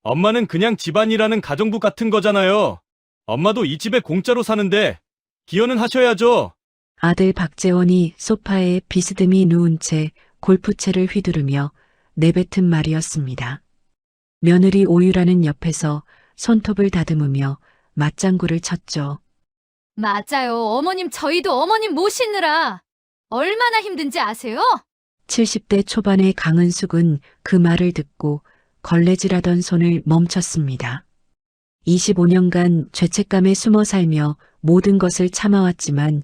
엄마는 그냥 집안이라는 가정부 같은 거잖아요. 엄마도 이 집에 공짜로 사는데 기여는 하셔야죠. 아들 박재원이 소파에 비스듬히 누운 채 골프채를 휘두르며 내뱉은 말이었습니다. 며느리 오유라는 옆에서 손톱을 다듬으며 맞장구를 쳤죠. 맞아요. 어머님, 저희도 어머님 모시느라 얼마나 힘든지 아세요? 70대 초반의 강은숙은 그 말을 듣고 걸레질하던 손을 멈췄습니다. 25년간 죄책감에 숨어 살며 모든 것을 참아왔지만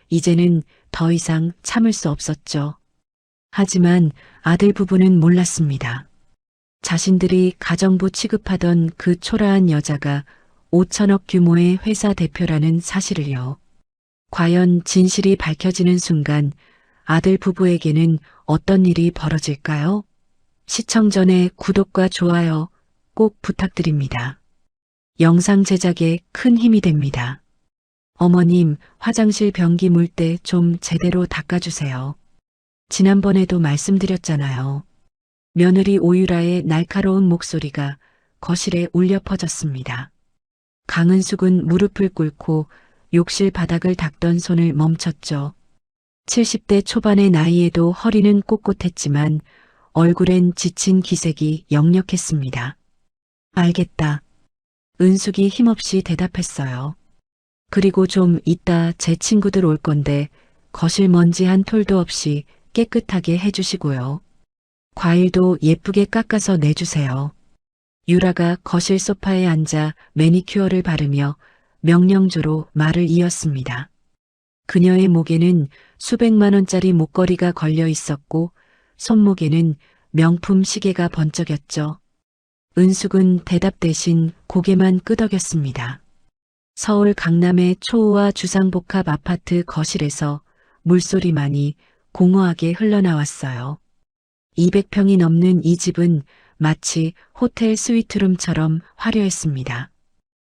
이제는 더 이상 참을 수 없었죠. 하지만 아들 부부는 몰랐습니다. 자신들이 가정부 취급하던 그 초라한 여자가 5천억 규모의 회사 대표라는 사실을요. 과연 진실이 밝혀지는 순간 아들 부부에게는 어떤 일이 벌어질까요? 시청 전에 구독과 좋아요 꼭 부탁드립니다. 영상 제작에 큰 힘이 됩니다. 어머님, 화장실 변기 물 때 좀 제대로 닦아주세요. 지난번에도 말씀드렸잖아요. 며느리 오유라의 날카로운 목소리가 거실에 울려 퍼졌습니다. 강은숙은 무릎을 꿇고 욕실 바닥을 닦던 손을 멈췄죠. 70대 초반의 나이에도 허리는 꼿꼿했지만 얼굴엔 지친 기색이 역력했습니다. 알겠다. 은숙이 힘없이 대답했어요. 그리고 좀 이따 제 친구들 올 건데 거실 먼지 한 톨도 없이 깨끗하게 해주시고요. 과일도 예쁘게 깎아서 내주세요. 유라가 거실 소파에 앉아 매니큐어를 바르며 명령조로 말을 이었습니다. 그녀의 목에는 수백만 원짜리 목걸이가 걸려 있었고 손목에는 명품 시계가 번쩍였죠. 은숙은 대답 대신 고개만 끄덕였습니다. 서울 강남의 초호화 주상복합 아파트 거실에서 물소리만이 공허하게 흘러나왔어요. 200평이 넘는 이 집은 마치 호텔 스위트룸처럼 화려했습니다.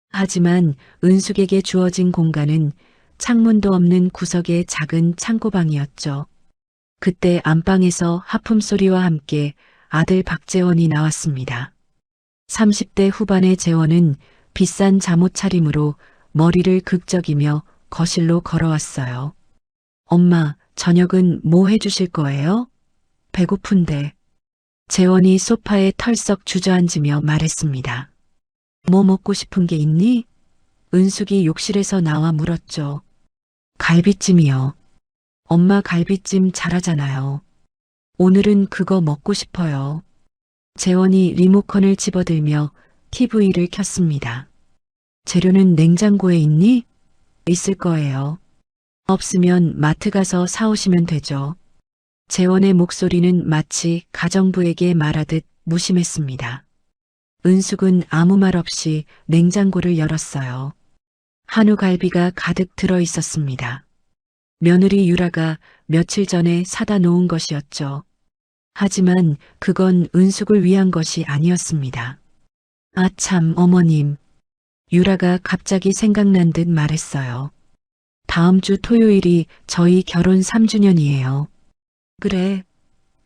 하지만 은숙에게 주어진 공간은 창문도 없는 구석의 작은 창고방이었죠. 그때 안방에서 하품 소리와 함께 아들 박재원이 나왔습니다. 30대 후반의 재원은 비싼 잠옷 차림으로 머리를 극적이며 거실로 걸어왔어요. 엄마, 저녁은 뭐 해주실 거예요? 배고픈데. 재원이 소파에 털썩 주저앉으며 말했습니다. 뭐 먹고 싶은 게 있니? 은숙이 욕실에서 나와 물었죠. 갈비찜이요. 엄마 갈비찜 잘하잖아요. 오늘은 그거 먹고 싶어요. 재원이 리모컨을 집어들며 TV를 켰습니다. 재료는 냉장고에 있니? 있을 거예요. 없으면 마트 가서 사오시면 되죠. 재원의 목소리는 마치 가정부에게 말하듯 무심했습니다. 은숙은 아무 말 없이 냉장고를 열었어요. 한우 갈비가 가득 들어 있었습니다. 며느리 유라가 며칠 전에 사다 놓은 것이었죠. 하지만 그건 은숙을 위한 것이 아니었습니다. 아 참, 어머님. 유라가 갑자기 생각난 듯 말했어요. 다음 주 토요일이 저희 결혼 3주년이에요. 그래.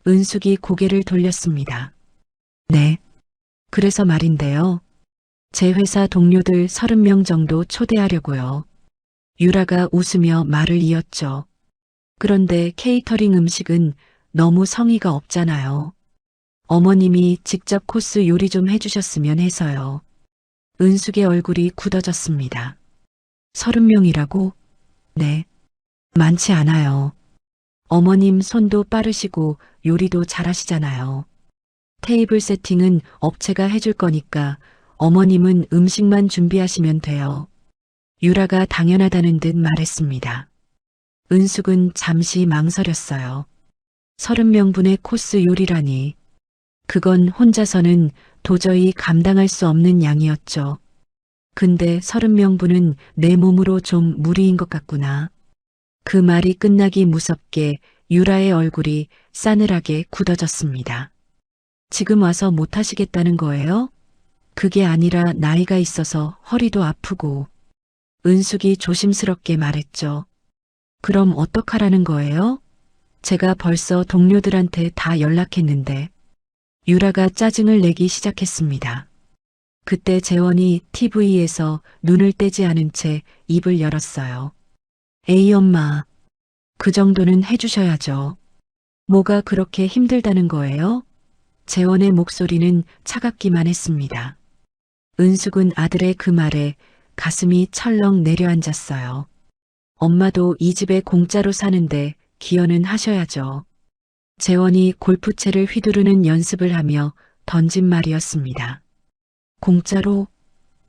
은숙이 고개를 돌렸습니다. 네. 그래서 말인데요. 제 회사 동료들 30명 정도 초대하려고요. 유라가 웃으며 말을 이었죠. 그런데 케이터링 음식은 너무 성의가 없잖아요. 어머님이 직접 코스 요리 좀 해주셨으면 해서요. 은숙의 얼굴이 굳어졌습니다. 30명이라고? 네. 많지 않아요. 어머님 손도 빠르시고 요리도 잘하시잖아요. 테이블 세팅은 업체가 해줄 거니까 어머님은 음식만 준비하시면 돼요. 유라가 당연하다는 듯 말했습니다. 은숙은 잠시 망설였어요. 30명분의 코스 요리라니. 그건 혼자서는 도저히 감당할 수 없는 양이었죠. 근데 30명분은 내 몸으로 좀 무리인 것 같구나. 그 말이 끝나기 무섭게 유라의 얼굴이 싸늘하게 굳어졌습니다. 지금 와서 못하시겠다는 거예요? 그게 아니라 나이가 있어서 허리도 아프고. 은숙이 조심스럽게 말했죠. 그럼 어떡하라는 거예요? 제가 벌써 동료들한테 다 연락했는데. 유라가 짜증을 내기 시작했습니다. 그때 재원이 TV에서 눈을 떼지 않은 채 입을 열었어요. 에이 엄마, 그 정도는 해주셔야죠. 뭐가 그렇게 힘들다는 거예요? 재원의 목소리는 차갑기만 했습니다. 은숙은 아들의 그 말에 가슴이 철렁 내려앉았어요. 엄마도 이 집에 공짜로 사는데 기여는 하셔야죠. 재원이 골프채를 휘두르는 연습을 하며 던진 말이었습니다. 공짜로?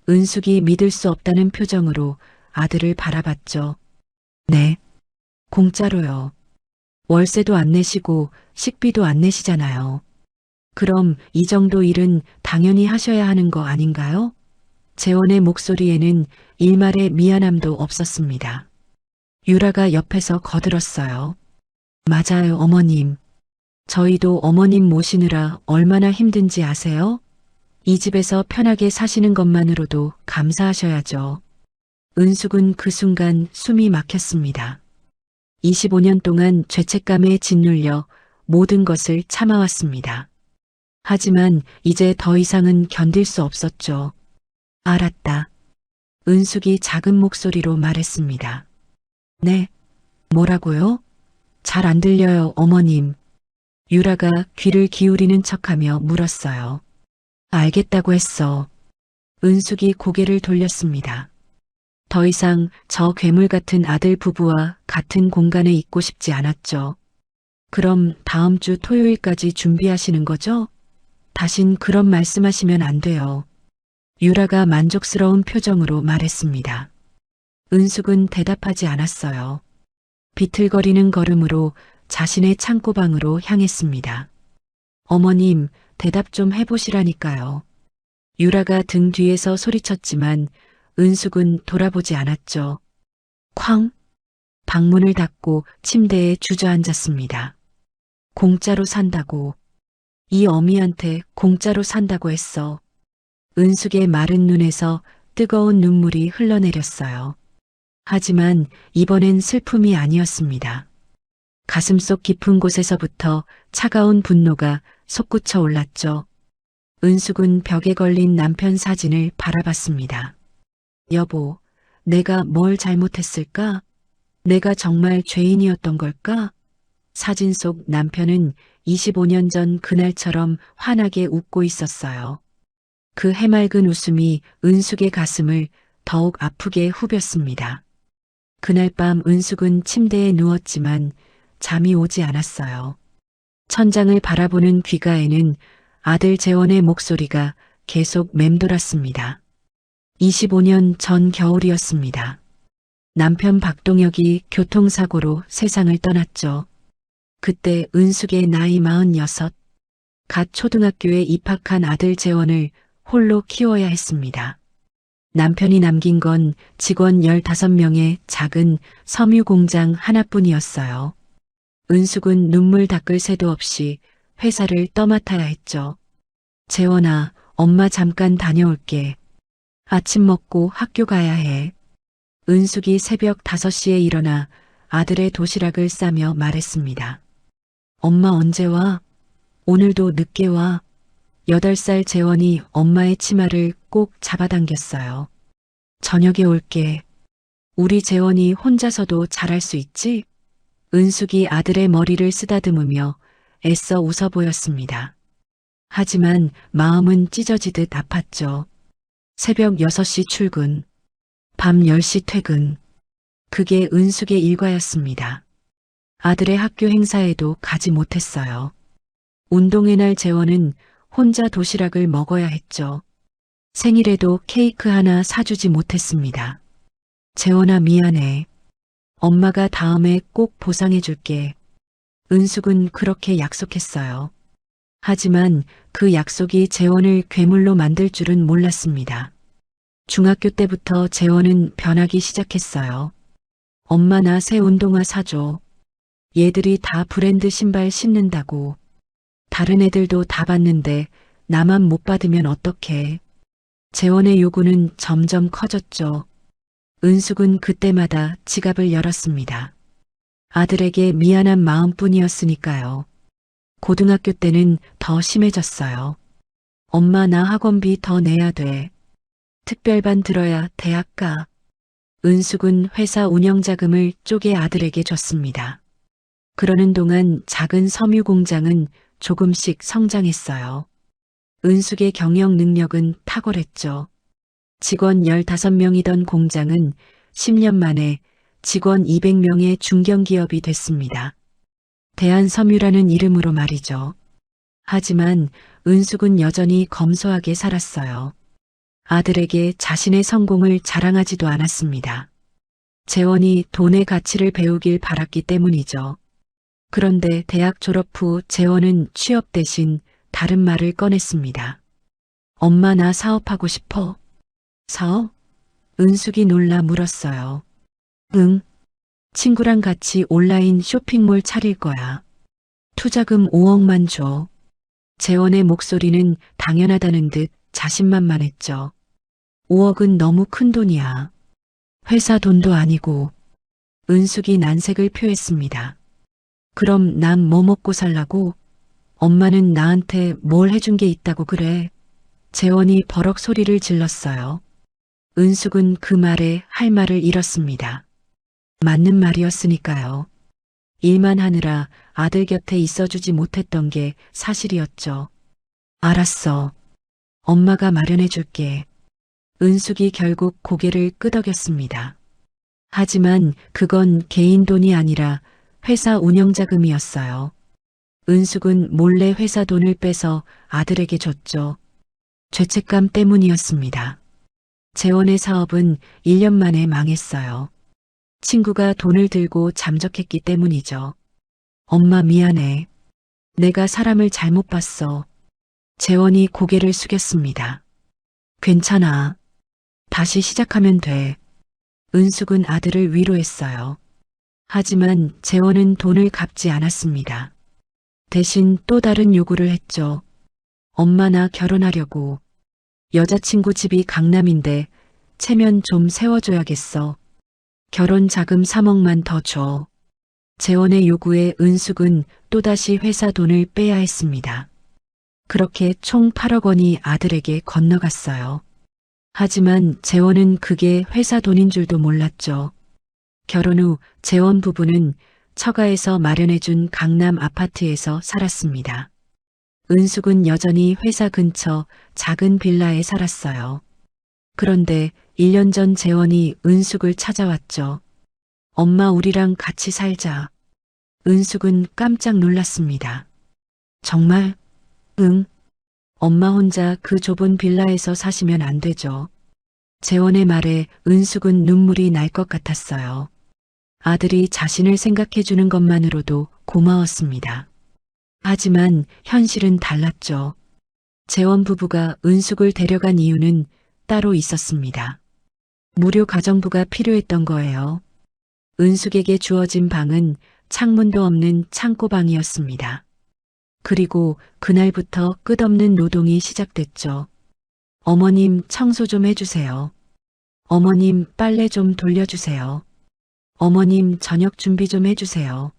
은숙이 믿을 수 없다는 표정으로 아들을 바라봤죠. 네, 공짜로요. 월세도 안 내시고 식비도 안 내시잖아요. 그럼 이 정도 일은 당연히 하셔야 하는 거 아닌가요? 재원의 목소리에는 일말의 미안함도 없었습니다. 유라가 옆에서 거들었어요. 맞아요, 어머님. 저희도 어머님 모시느라 얼마나 힘든지 아세요? 이 집에서 편하게 사시는 것만으로도 감사하셔야죠. 은숙은 그 순간 숨이 막혔습니다. 25년 동안 죄책감에 짓눌려 모든 것을 참아왔습니다. 하지만 이제 더 이상은 견딜 수 없었죠. 알았다. 은숙이 작은 목소리로 말했습니다. 네, 뭐라고요? 잘 안 들려요, 어머님. 유라가 귀를 기울이는 척하며 물었어요. 알겠다고 했어. 은숙이 고개를 돌렸습니다. 더 이상 저 괴물 같은 아들 부부와 같은 공간에 있고 싶지 않았죠. 그럼 다음 주 토요일까지 준비하시는 거죠? 다신 그런 말씀하시면 안 돼요. 유라가 만족스러운 표정으로 말했습니다. 은숙은 대답하지 않았어요. 비틀거리는 걸음으로 자신의 창고방으로 향했습니다. 어머님, 대답 좀 해보시라니까요. 유라가 등 뒤에서 소리쳤지만 은숙은 돌아보지 않았죠. 쾅! 방문을 닫고 침대에 주저앉았습니다. 공짜로 산다고. 이 어미한테 공짜로 산다고 했어. 은숙의 마른 눈에서 뜨거운 눈물이 흘러내렸어요. 하지만 이번엔 슬픔이 아니었습니다. 가슴속 깊은 곳에서부터 차가운 분노가 솟구쳐 올랐죠. 은숙은 벽에 걸린 남편 사진을 바라봤습니다. 여보, 내가 뭘 잘못했을까? 내가 정말 죄인이었던 걸까? 사진 속 남편은 25년 전 그날처럼 환하게 웃고 있었어요. 그 해맑은 웃음이 은숙의 가슴을 더욱 아프게 후볐습니다. 그날 밤 은숙은 침대에 누웠지만 잠이 오지 않았어요. 천장을 바라보는 귓가에는 아들 재원의 목소리가 계속 맴돌았습니다. 25년 전 겨울이었습니다. 남편 박동혁이 교통사고로 세상을 떠났죠. 그때 은숙의 나이 46, 갓 초등학교에 입학한 아들 재원을 홀로 키워야 했습니다. 남편이 남긴 건 직원 15명의 작은 섬유 공장 하나뿐이었어요. 은숙은 눈물 닦을 새도 없이 회사를 떠맡아야 했죠. 재원아, 엄마 잠깐 다녀올게. 아침 먹고 학교 가야 해. 은숙이 새벽 5시에 일어나 아들의 도시락을 싸며 말했습니다. 엄마 언제 와? 오늘도 늦게 와. 8살 재원이 엄마의 치마를 꼭 잡아당겼어요. 저녁에 올게. 우리 재원이 혼자서도 잘할 수 있지? 은숙이 아들의 머리를 쓰다듬으며 애써 웃어 보였습니다. 하지만 마음은 찢어지듯 아팠죠. 새벽 6시 출근, 밤 10시 퇴근. 그게 은숙의 일과였습니다. 아들의 학교 행사에도 가지 못했어요. 운동회 날 재원은 혼자 도시락을 먹어야 했죠. 생일에도 케이크 하나 사주지 못했습니다. 재원아 미안해. 엄마가 다음에 꼭 보상해 줄게. 은숙은 그렇게 약속했어요. 하지만 그 약속이 재원을 괴물로 만들 줄은 몰랐습니다. 중학교 때부터 재원은 변하기 시작했어요. 엄마 나 새 운동화 사줘. 얘들이 다 브랜드 신발 신는다고. 다른 애들도 다 받는데 나만 못 받으면 어떡해. 재원의 요구는 점점 커졌죠. 은숙은 그때마다 지갑을 열었습니다. 아들에게 미안한 마음뿐이었으니까요. 고등학교 때는 더 심해졌어요. 엄마 나 학원비 더 내야 돼. 특별반 들어야 대학 가. 은숙은 회사 운영자금을 쪼개 아들에게 줬습니다. 그러는 동안 작은 섬유 공장은 조금씩 성장했어요. 은숙의 경영 능력은 탁월했죠. 직원 15명이던 공장은 10년 만에 직원 200명의 중견기업이 됐습니다. 대한섬유라는 이름으로 말이죠. 하지만 은숙은 여전히 검소하게 살았어요. 아들에게 자신의 성공을 자랑하지도 않았습니다. 재원이 돈의 가치를 배우길 바랐기 때문이죠. 그런데 대학 졸업 후 재원은 취업 대신 다른 말을 꺼냈습니다. 엄마 나 사업하고 싶어. 사업? 은숙이 놀라 물었어요. 응. 친구랑 같이 온라인 쇼핑몰 차릴 거야. 투자금 5억만 줘. 재원의 목소리는 당연하다는 듯 자신만만했죠. 5억은 너무 큰 돈이야. 회사 돈도 아니고. 은숙이 난색을 표했습니다. 그럼 난 뭐 먹고 살라고? 엄마는 나한테 뭘 해준 게 있다고 그래? 재원이 버럭 소리를 질렀어요. 은숙은 그 말에 할 말을 잃었습니다. 맞는 말이었으니까요. 일만 하느라 아들 곁에 있어주지 못했던 게 사실이었죠. 알았어. 엄마가 마련해 줄게. 은숙이 결국 고개를 끄덕였습니다. 하지만 그건 개인 돈이 아니라 회사 운영자금이었어요. 은숙은 몰래 회사 돈을 빼서 아들에게 줬죠. 죄책감 때문이었습니다. 재원의 사업은 1년 만에 망했어요. 친구가 돈을 들고 잠적했기 때문이죠. 엄마 미안해. 내가 사람을 잘못 봤어. 재원이 고개를 숙였습니다. 괜찮아. 다시 시작하면 돼. 은숙은 아들을 위로했어요. 하지만 재원은 돈을 갚지 않았습니다. 대신 또 다른 요구를 했죠. 엄마 나 결혼하려고. 여자친구 집이 강남인데 체면 좀 세워줘야겠어. 결혼 자금 3억만 더 줘. 재원의 요구에 은숙은 또다시 회사 돈을 빼야 했습니다. 그렇게 총 8억 원이 아들에게 건너갔어요. 하지만 재원은 그게 회사 돈인 줄도 몰랐죠. 결혼 후 재원 부부는 처가에서 마련해준 강남 아파트에서 살았습니다. 은숙은 여전히 회사 근처 작은 빌라에 살았어요. 그런데 1년 전 재원이 은숙을 찾아왔죠. 엄마 우리랑 같이 살자. 은숙은 깜짝 놀랐습니다. 정말? 응. 엄마 혼자 그 좁은 빌라에서 사시면 안 되죠. 재원의 말에 은숙은 눈물이 날 것 같았어요. 아들이 자신을 생각해 주는 것만으로도 고마웠습니다. 하지만 현실은 달랐죠. 재원 부부가 은숙을 데려간 이유는 따로 있었습니다. 무료 가정부가 필요했던 거예요. 은숙에게 주어진 방은 창문도 없는 창고방이었습니다. 그리고 그날부터 끝없는 노동이 시작됐죠. 어머님 청소 좀 해주세요. 어머님 빨래 좀 돌려주세요. 어머님 저녁 준비 좀 해주세요.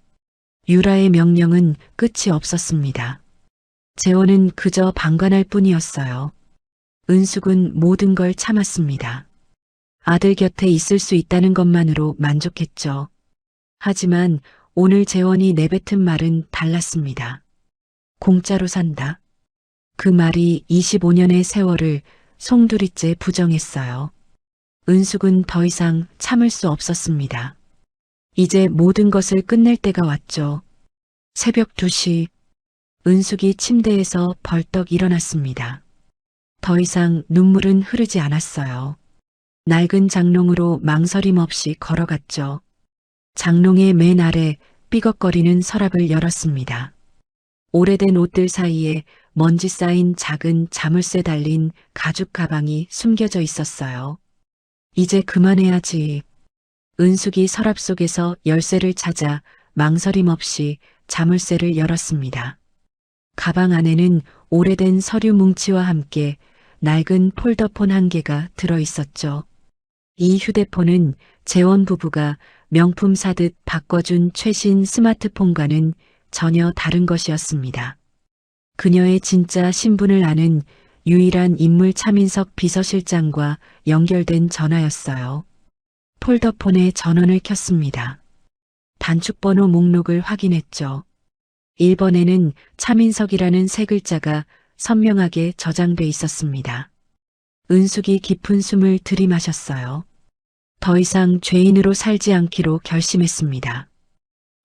유라의 명령은 끝이 없었습니다. 재원은 그저 방관할 뿐이었어요. 은숙은 모든 걸 참았습니다. 아들 곁에 있을 수 있다는 것만으로 만족했죠. 하지만 오늘 재원이 내뱉은 말은 달랐습니다. 공짜로 산다. 그 말이 25년의 세월을 송두리째 부정했어요. 은숙은 더 이상 참을 수 없었습니다. 이제 모든 것을 끝낼 때가 왔죠. 새벽 2시, 은숙이 침대에서 벌떡 일어났습니다. 더 이상 눈물은 흐르지 않았어요. 낡은 장롱으로 망설임 없이 걸어갔죠. 장롱의 맨 아래 삐걱거리는 서랍을 열었습니다. 오래된 옷들 사이에 먼지 쌓인 작은 자물쇠 달린 가죽 가방이 숨겨져 있었어요. 이제 그만해야지. 은숙이 서랍 속에서 열쇠를 찾아 망설임 없이 자물쇠를 열었습니다. 가방 안에는 오래된 서류 뭉치와 함께 낡은 폴더폰 1개가 들어 있었죠. 이 휴대폰은 재원 부부가 명품 사듯 바꿔준 최신 스마트폰과는 전혀 다른 것이었습니다. 그녀의 진짜 신분을 아는 유일한 인물 차민석 비서실장과 연결된 전화였어요. 폴더폰에 전원을 켰습니다. 단축번호 목록을 확인했죠. 1번에는 차민석이라는 세 글자가 선명하게 저장돼 있었습니다. 은숙이 깊은 숨을 들이마셨어요. 더 이상 죄인으로 살지 않기로 결심했습니다.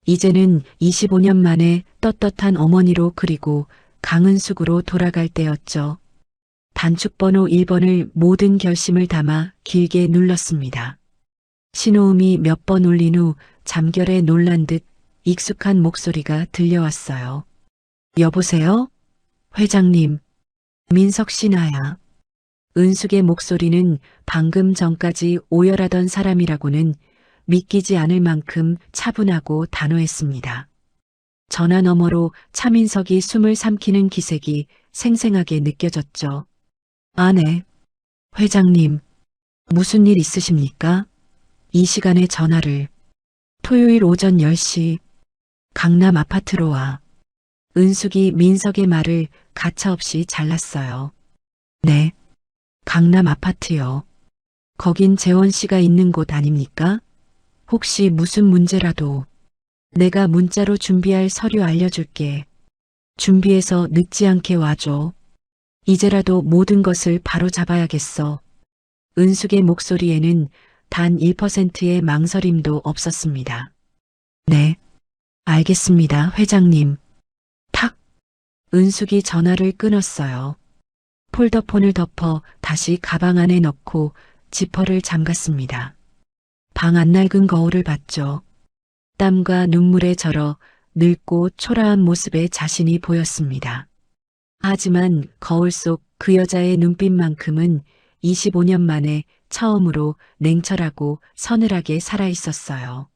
이제는 25년 만에 떳떳한 어머니로 그리고 강은숙으로 돌아갈 때였죠. 단축번호 1번을 모든 결심을 담아 길게 눌렀습니다. 신호음이 몇 번 울린 후 잠결에 놀란 듯 익숙한 목소리가 들려왔어요. 여보세요? 회장님, 민석 씨 나야. 은숙의 목소리는 방금 전까지 오열하던 사람이라고는 믿기지 않을 만큼 차분하고 단호했습니다. 전화 너머로 차민석이 숨을 삼키는 기색이 생생하게 느껴졌죠. 네. 회장님, 무슨 일 있으십니까? 이 시간에 전화를. 토요일 오전 10시 강남 아파트로 와. 은숙이 민석의 말을 가차없이 잘랐어요. 네. 강남 아파트요. 거긴 재원 씨가 있는 곳 아닙니까? 혹시 무슨 문제라도 내가 문자로 준비할 서류 알려줄게. 준비해서 늦지 않게 와줘. 이제라도 모든 것을 바로 잡아야겠어. 은숙의 목소리에는 단 1%의 망설임도 없었습니다. 네, 알겠습니다, 회장님. 탁! 은숙이 전화를 끊었어요. 폴더폰을 덮어 다시 가방 안에 넣고 지퍼를 잠갔습니다. 방 안낡은 거울을 봤죠. 땀과 눈물에 절어 늙고 초라한 모습의 자신이 보였습니다. 하지만 거울 속 그 여자의 눈빛만큼은 25년 만에 처음으로 냉철하고 서늘하게 살아있었어요.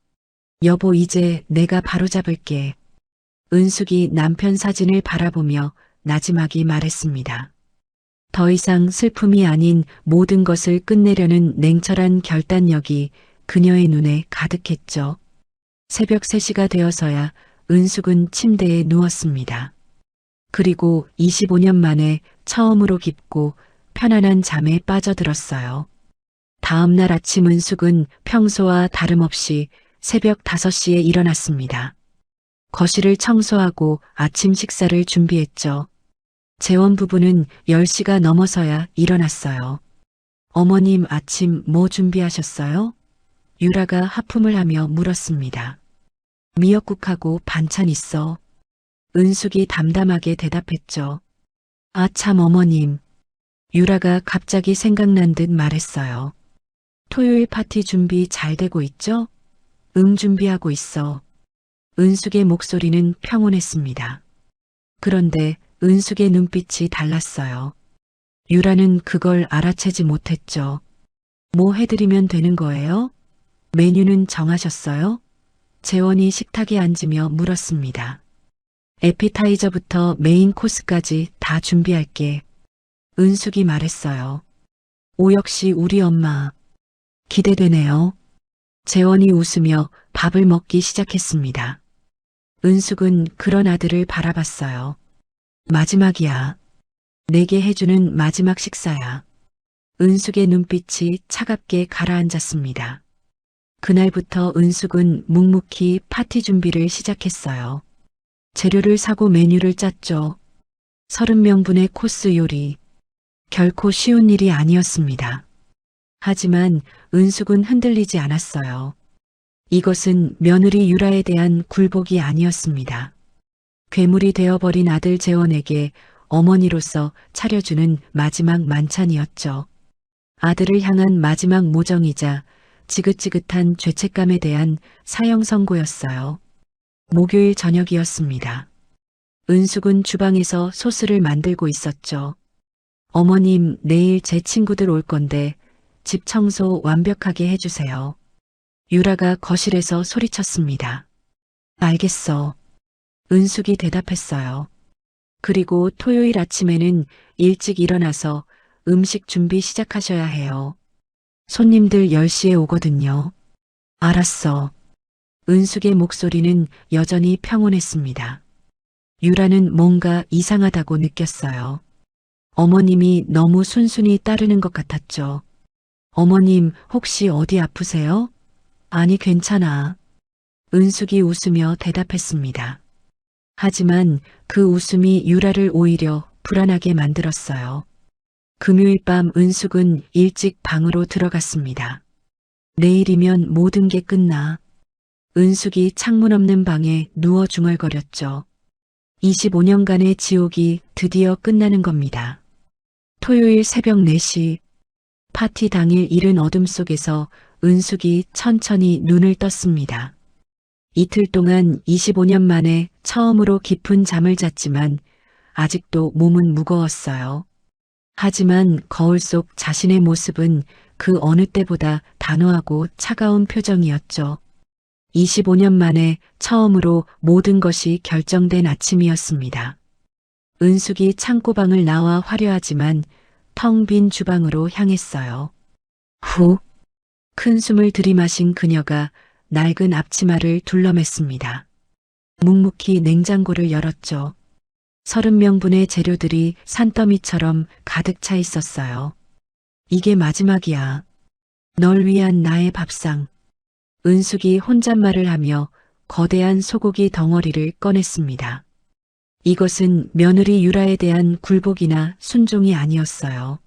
여보, 이제 내가 바로잡을게. 은숙이 남편 사진을 바라보며 나지막이 말했습니다. 더 이상 슬픔이 아닌 모든 것을 끝내려는 냉철한 결단력이 그녀의 눈에 가득했죠. 새벽 3시가 되어서야 은숙은 침대에 누웠습니다. 그리고 25년 만에 처음으로 깊고 편안한 잠에 빠져들었어요. 다음 날 아침 은숙은 평소와 다름없이 새벽 5시에 일어났습니다. 거실을 청소하고 아침 식사를 준비했죠. 재원 부부는 10시가 넘어서야 일어났어요. 어머님, 아침 뭐 준비하셨어요? 유라가 하품을 하며 물었습니다. 미역국하고 반찬 있어. 은숙이 담담하게 대답했죠. 아, 참 어머님. 유라가 갑자기 생각난 듯 말했어요. 토요일 파티 준비 잘 되고 있죠? 준비하고 있어. 은숙의 목소리는 평온했습니다. 그런데 은숙의 눈빛이 달랐어요. 유라는 그걸 알아채지 못했죠. 뭐 해드리면 되는 거예요? 메뉴는 정하셨어요? 재원이 식탁에 앉으며 물었습니다. 에피타이저부터 메인 코스까지 다 준비할게. 은숙이 말했어요. 오, 역시 우리 엄마. 기대되네요. 재원이 웃으며 밥을 먹기 시작했습니다. 은숙은 그런 아들을 바라봤어요. 마지막이야. 내게 해주는 마지막 식사야. 은숙의 눈빛이 차갑게 가라앉았습니다. 그날부터 은숙은 묵묵히 파티 준비를 시작했어요. 재료를 사고 메뉴를 짰죠. 30명분의 코스 요리. 결코 쉬운 일이 아니었습니다. 하지만 은숙은 흔들리지 않았어요. 이것은 며느리 유라에 대한 굴복이 아니었습니다. 괴물이 되어버린 아들 재원에게 어머니로서 차려주는 마지막 만찬이었죠. 아들을 향한 마지막 모정이자 지긋지긋한 죄책감에 대한 사형 선고였어요. 목요일 저녁이었습니다. 은숙은 주방에서 소스를 만들고 있었죠. 어머님, 내일 제 친구들 올 건데 집 청소 완벽하게 해주세요. 유라가 거실에서 소리쳤습니다. 알겠어. 은숙이 대답했어요. 그리고 토요일 아침에는 일찍 일어나서 음식 준비 시작하셔야 해요. 손님들 10시에 오거든요. 알았어. 은숙의 목소리는 여전히 평온했습니다. 유라는 뭔가 이상하다고 느꼈어요. 어머님이 너무 순순히 따르는 것 같았죠. 어머님, 혹시 어디 아프세요? 아니, 괜찮아. 은숙이 웃으며 대답했습니다. 하지만 그 웃음이 유라를 오히려 불안하게 만들었어요. 금요일 밤 은숙은 일찍 방으로 들어갔습니다. 내일이면 모든 게 끝나. 은숙이 창문 없는 방에 누워 중얼거렸죠. 25년간의 지옥이 드디어 끝나는 겁니다. 토요일 새벽 4시, 파티 당일 이른 어둠 속에서 은숙이 천천히 눈을 떴습니다. 이틀 동안 25년 만에 처음으로 깊은 잠을 잤지만 아직도 몸은 무거웠어요. 하지만 거울 속 자신의 모습은 그 어느 때보다 단호하고 차가운 표정이었죠. 25년 만에 처음으로 모든 것이 결정된 아침이었습니다. 은숙이 창고방을 나와 화려하지만 텅 빈 주방으로 향했어요. 후, 큰 숨을 들이마신 그녀가 낡은 앞치마를 둘러맸습니다. 묵묵히 냉장고를 열었죠. 30명분의 재료들이 산더미처럼 가득 차 있었어요. 이게 마지막이야. 널 위한 나의 밥상. 은숙이 혼잣말을 하며 거대한 소고기 덩어리를 꺼냈습니다. 이것은 며느리 유라에 대한 굴복이나 순종이 아니었어요.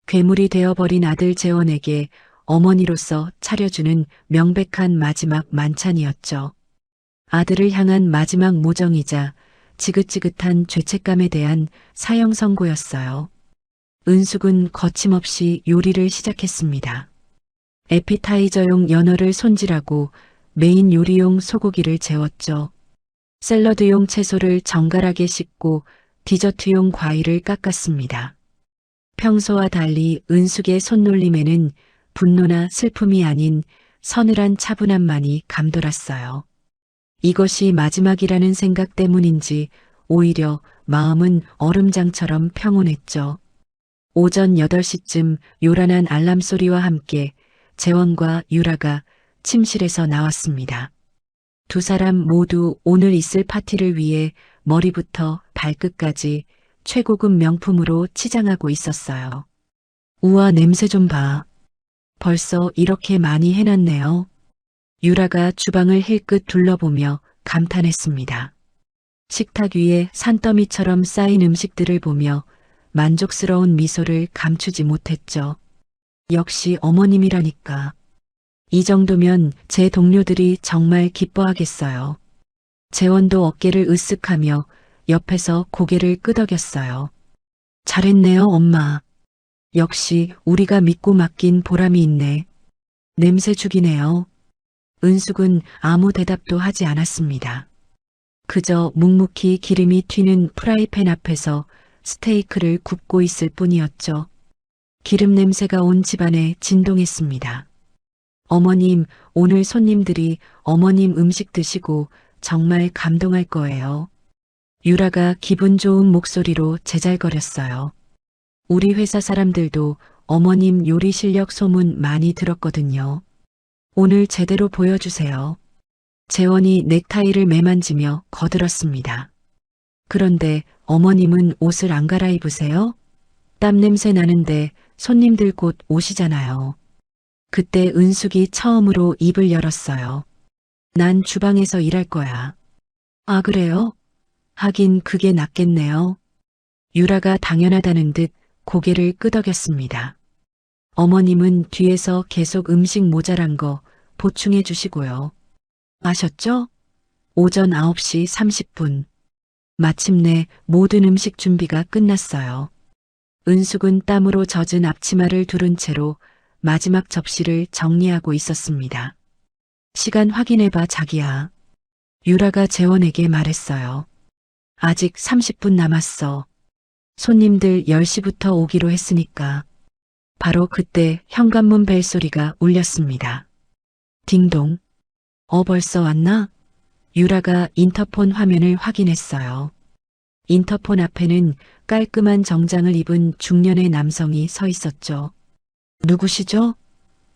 괴물이 되어버린 아들 재원에게 어머니로서 차려주는 명백한 마지막 만찬이었죠. 아들을 향한 마지막 모정이자 지긋지긋한 죄책감에 대한 사형 선고였어요. 은숙은 거침없이 요리를 시작했습니다. 에피타이저용 연어를 손질하고 메인 요리용 소고기를 재웠죠. 샐러드용 채소를 정갈하게 씻고 디저트용 과일을 깎았습니다. 평소와 달리 은숙의 손놀림에는 분노나 슬픔이 아닌 서늘한 차분함만이 감돌았어요. 이것이 마지막이라는 생각 때문인지 오히려 마음은 얼음장처럼 평온했죠. 오전 8시쯤 요란한 알람 소리와 함께 재원과 유라가 침실에서 나왔습니다. 두 사람 모두 오늘 있을 파티를 위해 머리부터 발끝까지 최고급 명품으로 치장하고 있었어요. 우와, 냄새 좀 봐. 벌써 이렇게 많이 해놨네요. 유라가 주방을 힐끗 둘러보며 감탄했습니다. 식탁 위에 산더미처럼 쌓인 음식들을 보며 만족스러운 미소를 감추지 못했죠. 역시 어머님이라니까. 이 정도면 제 동료들이 정말 기뻐하겠어요. 재원도 어깨를 으쓱하며 옆에서 고개를 끄덕였어요. 잘했네요, 엄마. 역시 우리가 믿고 맡긴 보람이 있네. 냄새 죽이네요. 은숙은 아무 대답도 하지 않았습니다. 그저 묵묵히 기름이 튀는 프라이팬 앞에서 스테이크를 굽고 있을 뿐이었죠. 기름 냄새가 온 집안에 진동했습니다. 어머님, 오늘 손님들이 어머님 음식 드시고 정말 감동할 거예요. 유라가 기분 좋은 목소리로 제잘거렸어요. 우리 회사 사람들도 어머님 요리 실력 소문 많이 들었거든요. 오늘 제대로 보여주세요. 재원이 넥타이를 매만지며 거들었습니다. 그런데 어머님은 옷을 안 갈아입으세요? 땀 냄새 나는데 손님들 곧 오시잖아요. 그때 은숙이 처음으로 입을 열었어요. 난 주방에서 일할 거야. 아, 그래요? 하긴 그게 낫겠네요. 유라가 당연하다는 듯 고개를 끄덕였습니다. 어머님은 뒤에서 계속 음식 모자란 거 보충해 주시고요. 아셨죠? 오전 9시 30분. 마침내 모든 음식 준비가 끝났어요. 은숙은 땀으로 젖은 앞치마를 두른 채로 마지막 접시를 정리하고 있었습니다. 시간 확인해봐, 자기야. 유라가 재원에게 말했어요. 아직 30분 남았어. 손님들 10시부터 오기로 했으니까. 바로 그때 현관문 벨소리가 울렸습니다. 딩동. 벌써 왔나? 유라가 인터폰 화면을 확인했어요. 인터폰 앞에는 깔끔한 정장을 입은 중년의 남성이 서 있었죠. 누구시죠?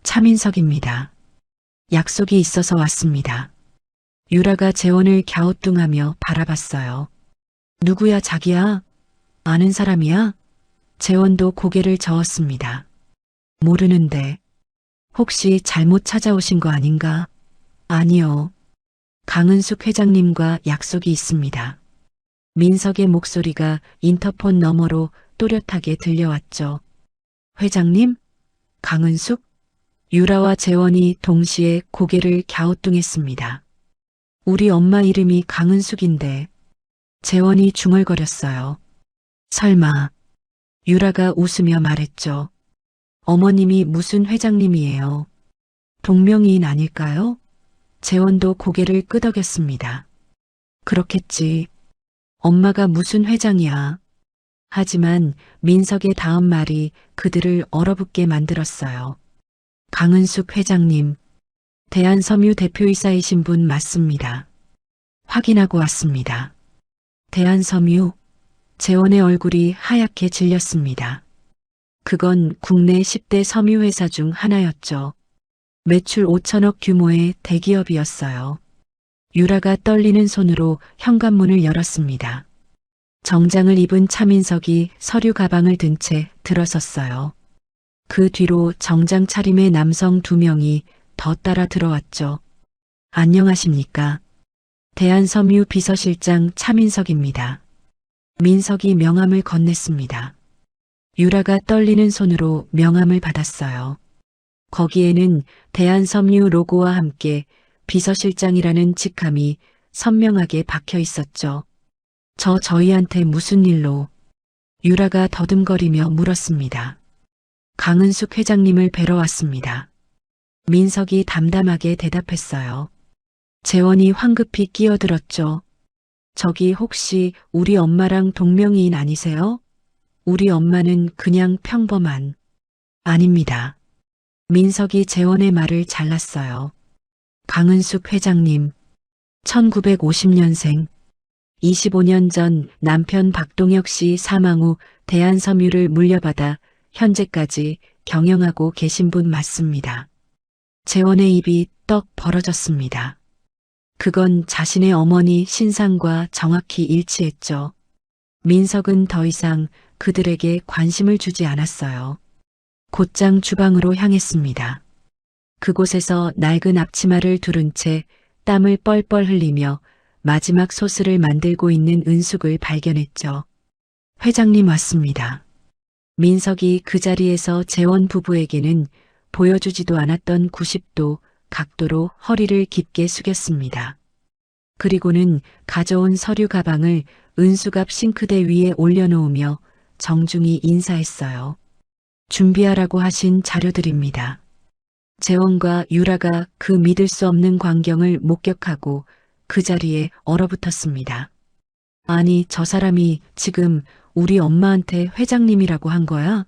차민석입니다. 약속이 있어서 왔습니다. 유라가 재원을 갸우뚱하며 바라봤어요. 누구야, 자기야? 아는 사람이야? 재원도 고개를 저었습니다. 모르는데 혹시 잘못 찾아오신 거 아닌가? 아니요. 강은숙 회장님과 약속이 있습니다. 민석의 목소리가 인터폰 너머로 또렷하게 들려왔죠. 회장님? 강은숙? 유라와 재원이 동시에 고개를 갸우뚱했습니다. 우리 엄마 이름이 강은숙인데. 재원이 중얼거렸어요. 설마. 유라가 웃으며 말했죠. 어머님이 무슨 회장님이에요? 동명이인 아닐까요? 재원도 고개를 끄덕였습니다. 그렇겠지. 엄마가 무슨 회장이야. 하지만 민석의 다음 말이 그들을 얼어붙게 만들었어요. 강은숙 회장님, 대한섬유 대표이사이신 분 맞습니다. 확인하고 왔습니다. 대한섬유, 재원의 얼굴이 하얗게 질렸습니다. 그건 국내 10대 섬유회사 중 하나였죠. 매출 5천억 규모의 대기업이었어요. 유라가 떨리는 손으로 현관문을 열었습니다. 정장을 입은 차민석이 서류 가방을 든 채 들어섰어요. 그 뒤로 정장 차림의 남성 2명이 더 따라 들어왔죠. 안녕하십니까. 대한섬유 비서실장 차민석입니다. 민석이 명함을 건넸습니다. 유라가 떨리는 손으로 명함을 받았어요. 거기에는 대한섬유 로고와 함께 비서실장이라는 직함이 선명하게 박혀 있었죠. 저희한테 무슨 일로? 유라가 더듬거리며 물었습니다. 강은숙 회장님을 뵈러 왔습니다. 민석이 담담하게 대답했어요. 재원이 황급히 끼어들었죠. 저기 혹시 우리 엄마랑 동명이인 아니세요? 우리 엄마는 그냥 평범한. 아닙니다. 민석이 재원의 말을 잘랐어요. 강은숙 회장님, 1950년생, 25년 전 남편 박동혁 씨 사망 후 대한섬유를 물려받아 현재까지 경영하고 계신 분 맞습니다. 재원의 입이 떡 벌어졌습니다. 그건 자신의 어머니 신상과 정확히 일치했죠. 민석은 더 이상 그들에게 관심을 주지 않았어요. 곧장 주방으로 향했습니다. 그곳에서 낡은 앞치마를 두른 채 땀을 뻘뻘 흘리며 마지막 소스를 만들고 있는 은숙을 발견했죠. 회장님 왔습니다. 민석이 그 자리에서 재원 부부에게는 보여주지도 않았던 90도 각도로 허리를 깊게 숙였습니다. 그리고는 가져온 서류 가방을 은숙 앞 싱크대 위에 올려놓으며 정중히 인사했어요. 준비하라고 하신 자료들입니다. 재원과 유라가 그 믿을 수 없는 광경을 목격하고 그 자리에 얼어붙었습니다. 아니, 저 사람이 지금 우리 엄마한테 회장님이라고 한 거야?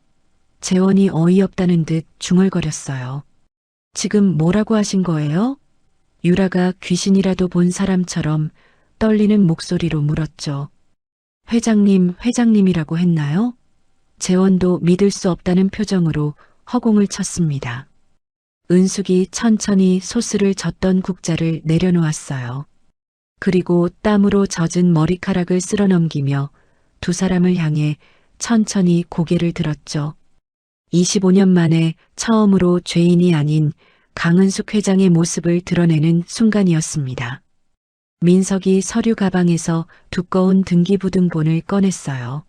재원이 어이없다는 듯 중얼거렸어요. 지금 뭐라고 하신 거예요? 유라가 귀신이라도 본 사람처럼 떨리는 목소리로 물었죠. 회장님이라고 했나요? 재원도 믿을 수 없다는 표정으로 허공을 쳤습니다. 은숙이 천천히 소스를 젓던 국자를 내려놓았어요. 그리고 땀으로 젖은 머리카락을 쓸어넘기며 두 사람을 향해 천천히 고개를 들었죠. 25년 만에 처음으로 죄인이 아닌 강은숙 회장의 모습을 드러내는 순간이었습니다. 민석이 서류 가방에서 두꺼운 등기부등본을 꺼냈어요.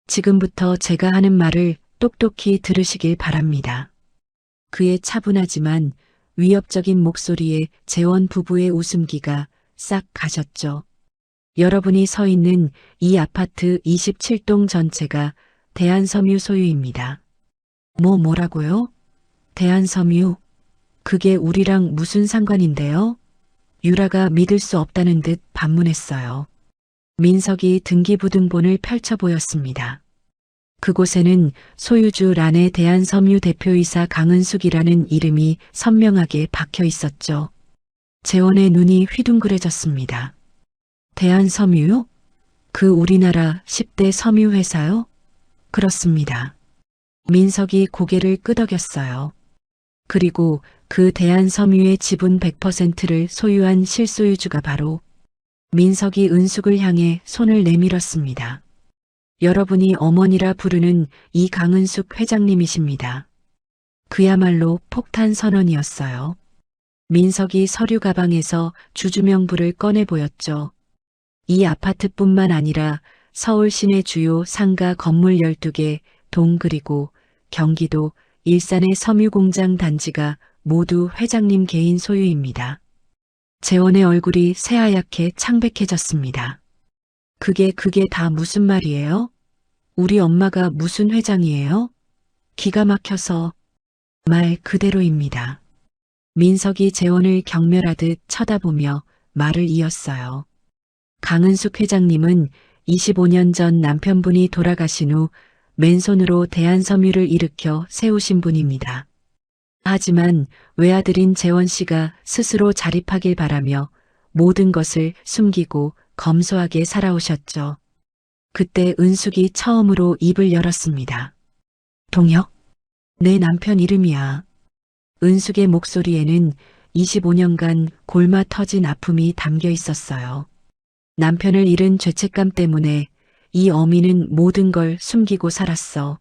지금부터 제가 하는 말을 똑똑히 들으시길 바랍니다. 그의 차분하지만 위협적인 목소리에 재원 부부의 웃음기가 싹 가셨죠. 여러분이 서 있는 이 아파트 27동 전체가 대한섬유 소유입니다. 뭐라고요? 대한섬유? 그게 우리랑 무슨 상관인데요? 유라가 믿을 수 없다는 듯 반문했어요. 민석이 등기부등본을 펼쳐 보였습니다. 그곳에는 소유주 란에 대한섬유 대표이사 강은숙이라는 이름이 선명하게 박혀 있었죠. 재원의 눈이 휘둥그레졌습니다. 대한섬유요? 그 우리나라 10대 섬유회사요? 그렇습니다. 민석이 고개를 끄덕였어요. 그리고 그 대한섬유의 지분 100%를 소유한 실소유주가 바로 민석이 은숙을 향해 손을 내밀었습니다. 여러분이 어머니라 부르는 이 강은숙 회장님이십니다. 그야말로 폭탄 선언이었어요. 민석이 서류 가방에서 주주명부를 꺼내 보였죠. 이 아파트뿐만 아니라 서울 시내 주요 상가 건물 12개, 동 그리고 경기도, 일산의 섬유공장 단지가 모두 회장님 개인 소유입니다. 재원의 얼굴이 새하얗게 창백해졌습니다. 그게 다 무슨 말이에요? 우리 엄마가 무슨 회장이에요? 기가 막혀서 말 그대로입니다. 민석이 재원을 경멸하듯 쳐다보며 말을 이었어요. 강은숙 회장님은 25년 전 남편분이 돌아가신 후 맨손으로 대한섬유를 일으켜 세우신 분입니다. 하지만 외아들인 재원 씨가 스스로 자립하길 바라며 모든 것을 숨기고 검소하게 살아오셨죠. 그때 은숙이 처음으로 입을 열었습니다. 동혁? 내 남편 이름이야. 은숙의 목소리에는 25년간 골마 터진 아픔이 담겨 있었어요. 남편을 잃은 죄책감 때문에 이 어미는 모든 걸 숨기고 살았어.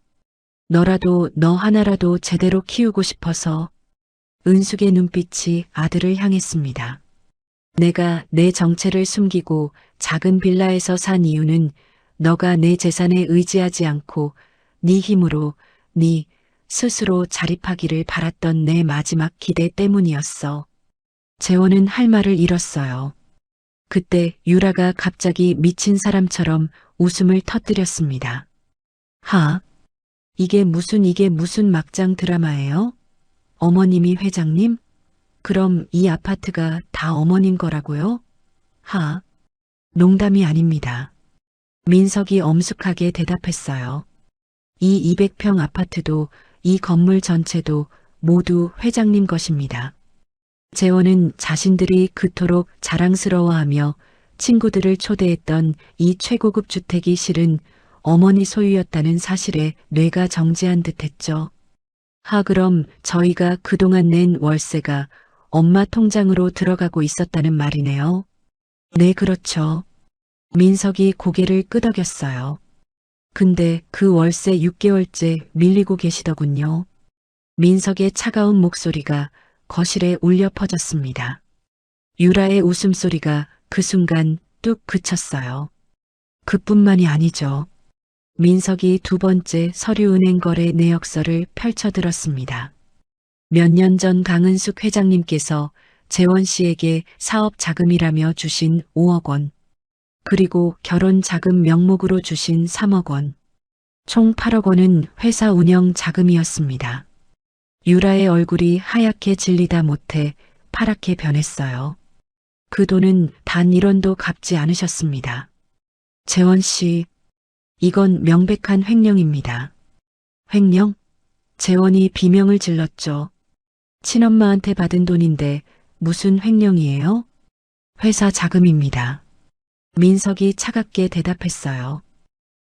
너라도 너 하나라도 제대로 키우고 싶어서. 은숙의 눈빛이 아들을 향했습니다. 내가 내 정체를 숨기고 작은 빌라에서 산 이유는 너가 내 재산에 의지하지 않고 네 힘으로 네 스스로 자립하기를 바랐던 내 마지막 기대 때문이었어. 재원은 할 말을 잃었어요. 그때 유라가 갑자기 미친 사람처럼 웃음을 터뜨렸습니다. 이게 무슨 막장 드라마예요? 어머님이 회장님? 그럼 이 아파트가 다 어머님 거라고요? 농담이 아닙니다. 민석이 엄숙하게 대답했어요. 이 200평 아파트도 이 건물 전체도 모두 회장님 것입니다. 재원은 자신들이 그토록 자랑스러워하며 친구들을 초대했던 이 최고급 주택이 실은 어머니 소유였다는 사실에 뇌가 정지한 듯했죠. 그럼 저희가 그동안 낸 월세가 엄마 통장으로 들어가고 있었다는 말이네요. 네, 그렇죠. 민석이 고개를 끄덕였어요. 근데 그 월세 6개월째 밀리고 계시더군요. 민석의 차가운 목소리가 거실에 울려 퍼졌습니다. 유라의 웃음소리가 그 순간 뚝 그쳤어요. 그뿐만이 아니죠. 민석이 두 번째 서류은행 거래 내역서를 펼쳐들었습니다. 몇 년 전 강은숙 회장님께서 재원 씨에게 사업 자금이라며 주신 5억 원, 그리고 결혼 자금 명목으로 주신 3억 원, 총 8억 원은 회사 운영 자금이었습니다. 유라의 얼굴이 하얗게 질리다 못해 파랗게 변했어요. 그 돈은 단 1원도 갚지 않으셨습니다. 재원 씨, 이건 명백한 횡령입니다. 횡령? 재원이 비명을 질렀죠. 친엄마한테 받은 돈인데 무슨 횡령이에요? 회사 자금입니다. 민석이 차갑게 대답했어요.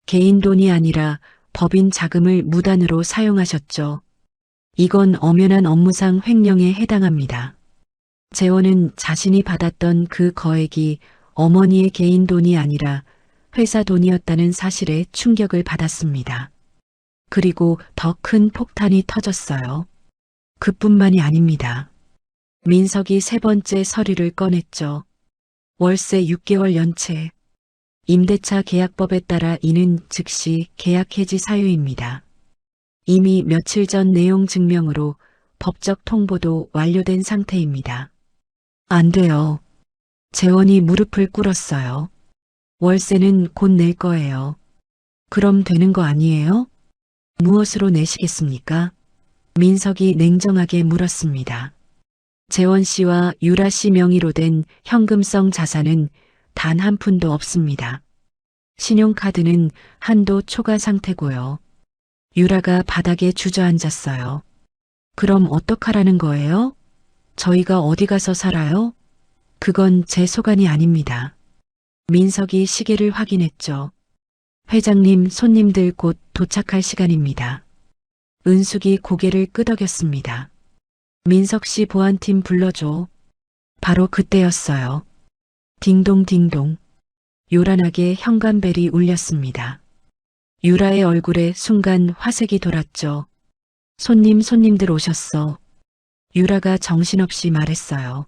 개인 돈이 아니라 법인 자금을 무단으로 사용하셨죠. 이건 엄연한 업무상 횡령에 해당합니다. 재원은 자신이 받았던 그 거액이 어머니의 개인 돈이 아니라 회사 돈이었다는 사실에 충격을 받았습니다. 그리고 더 큰 폭탄이 터졌어요. 그뿐만이 아닙니다. 민석이 세 번째 서류를 꺼냈죠. 월세 6개월 연체. 임대차 계약법에 따라 이는 즉시 계약 해지 사유입니다. 이미 며칠 전 내용 증명으로 법적 통보도 완료된 상태입니다. 안 돼요. 재원이 무릎을 꿇었어요. 월세는 곧 낼 거예요. 그럼 되는 거 아니에요? 무엇으로 내시겠습니까? 민석이 냉정하게 물었습니다. 재원 씨와 유라 씨 명의로 된 현금성 자산은 단 한 푼도 없습니다. 신용카드는 한도 초과 상태고요. 유라가 바닥에 주저앉았어요. 그럼 어떡하라는 거예요? 저희가 어디 가서 살아요? 그건 제 소관이 아닙니다. 민석이 시계를 확인했죠. 회장님, 손님들 곧 도착할 시간입니다. 은숙이 고개를 끄덕였습니다. 민석 씨 보안팀 불러줘. 바로 그때였어요. 딩동딩동. 요란하게 현관벨이 울렸습니다. 유라의 얼굴에 순간 화색이 돌았죠. 손님들 오셨어. 유라가 정신없이 말했어요.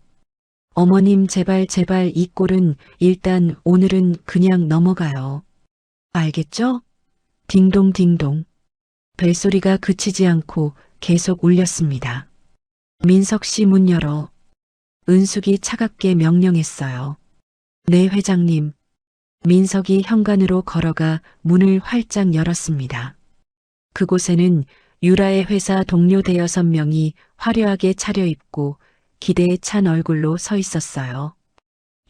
어머님 제발 이 꼴은 일단 오늘은 그냥 넘어가요. 알겠죠? 딩동딩동. 벨소리가 그치지 않고 계속 울렸습니다. 민석 씨 문 열어. 은숙이 차갑게 명령했어요. 네 회장님. 민석이 현관으로 걸어가 문을 활짝 열었습니다. 그곳에는 유라의 회사 동료 대여섯 명이 화려하게 차려입고 기대에 찬 얼굴로 서 있었어요.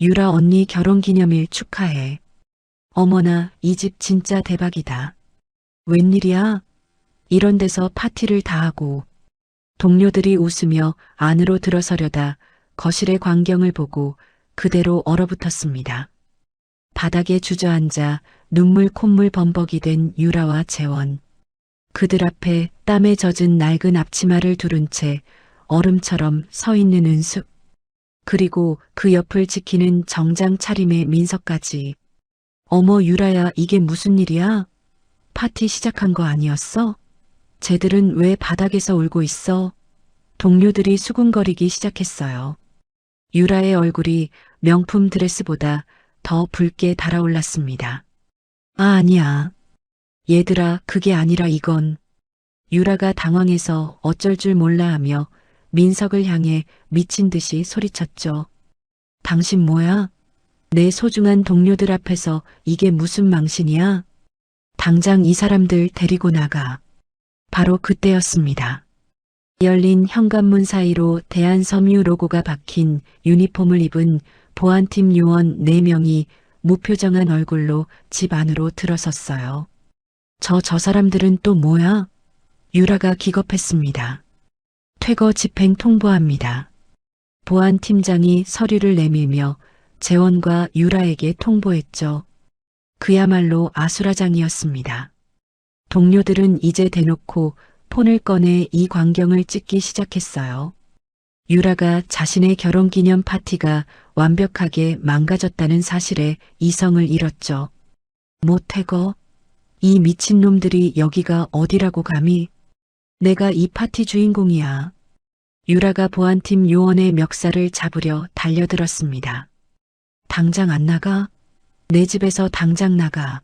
유라 언니 결혼기념일 축하해. 어머나, 이 집 진짜 대박이다. 웬일이야? 이런 데서 파티를 다 하고. 동료들이 웃으며 안으로 들어서려다 거실의 광경을 보고 그대로 얼어붙었습니다. 바닥에 주저앉아 눈물 콧물 범벅이 된 유라와 재원. 그들 앞에 땀에 젖은 낡은 앞치마를 두른 채 얼음처럼 서 있는 은숙. 그리고 그 옆을 지키는 정장 차림의 민석까지. 어머 유라야, 이게 무슨 일이야? 파티 시작한 거 아니었어? 쟤들은 왜 바닥에서 울고 있어? 동료들이 수군거리기 시작했어요. 유라의 얼굴이 명품 드레스보다 더 붉게 달아올랐습니다. 아니야. 얘들아, 그게 아니라 이건. 유라가 당황해서 어쩔 줄 몰라 하며 민석을 향해 미친 듯이 소리쳤죠. 당신 뭐야? 내 소중한 동료들 앞에서 이게 무슨 망신이야? 당장 이 사람들 데리고 나가. 바로 그때였습니다. 열린 현관문 사이로 대한섬유 로고가 박힌 유니폼을 입은 보안팀 요원 4명이 무표정한 얼굴로 집 안으로 들어섰어요. 저 사람들은 또 뭐야? 유라가 기겁했습니다. 퇴거 집행 통보합니다. 보안팀장이 서류를 내밀며 재원과 유라에게 통보했죠. 그야말로 아수라장이었습니다. 동료들은 이제 대놓고 폰을 꺼내 이 광경을 찍기 시작했어요. 유라가 자신의 결혼기념 파티가 완벽하게 망가졌다는 사실에 이성을 잃었죠. 뭐 퇴거? 이 미친놈들이 여기가 어디라고 감히? 내가 이 파티 주인공이야. 유라가 보안팀 요원의 멱살을 잡으려 달려들었습니다. 당장 안 나가? 내 집에서 당장 나가.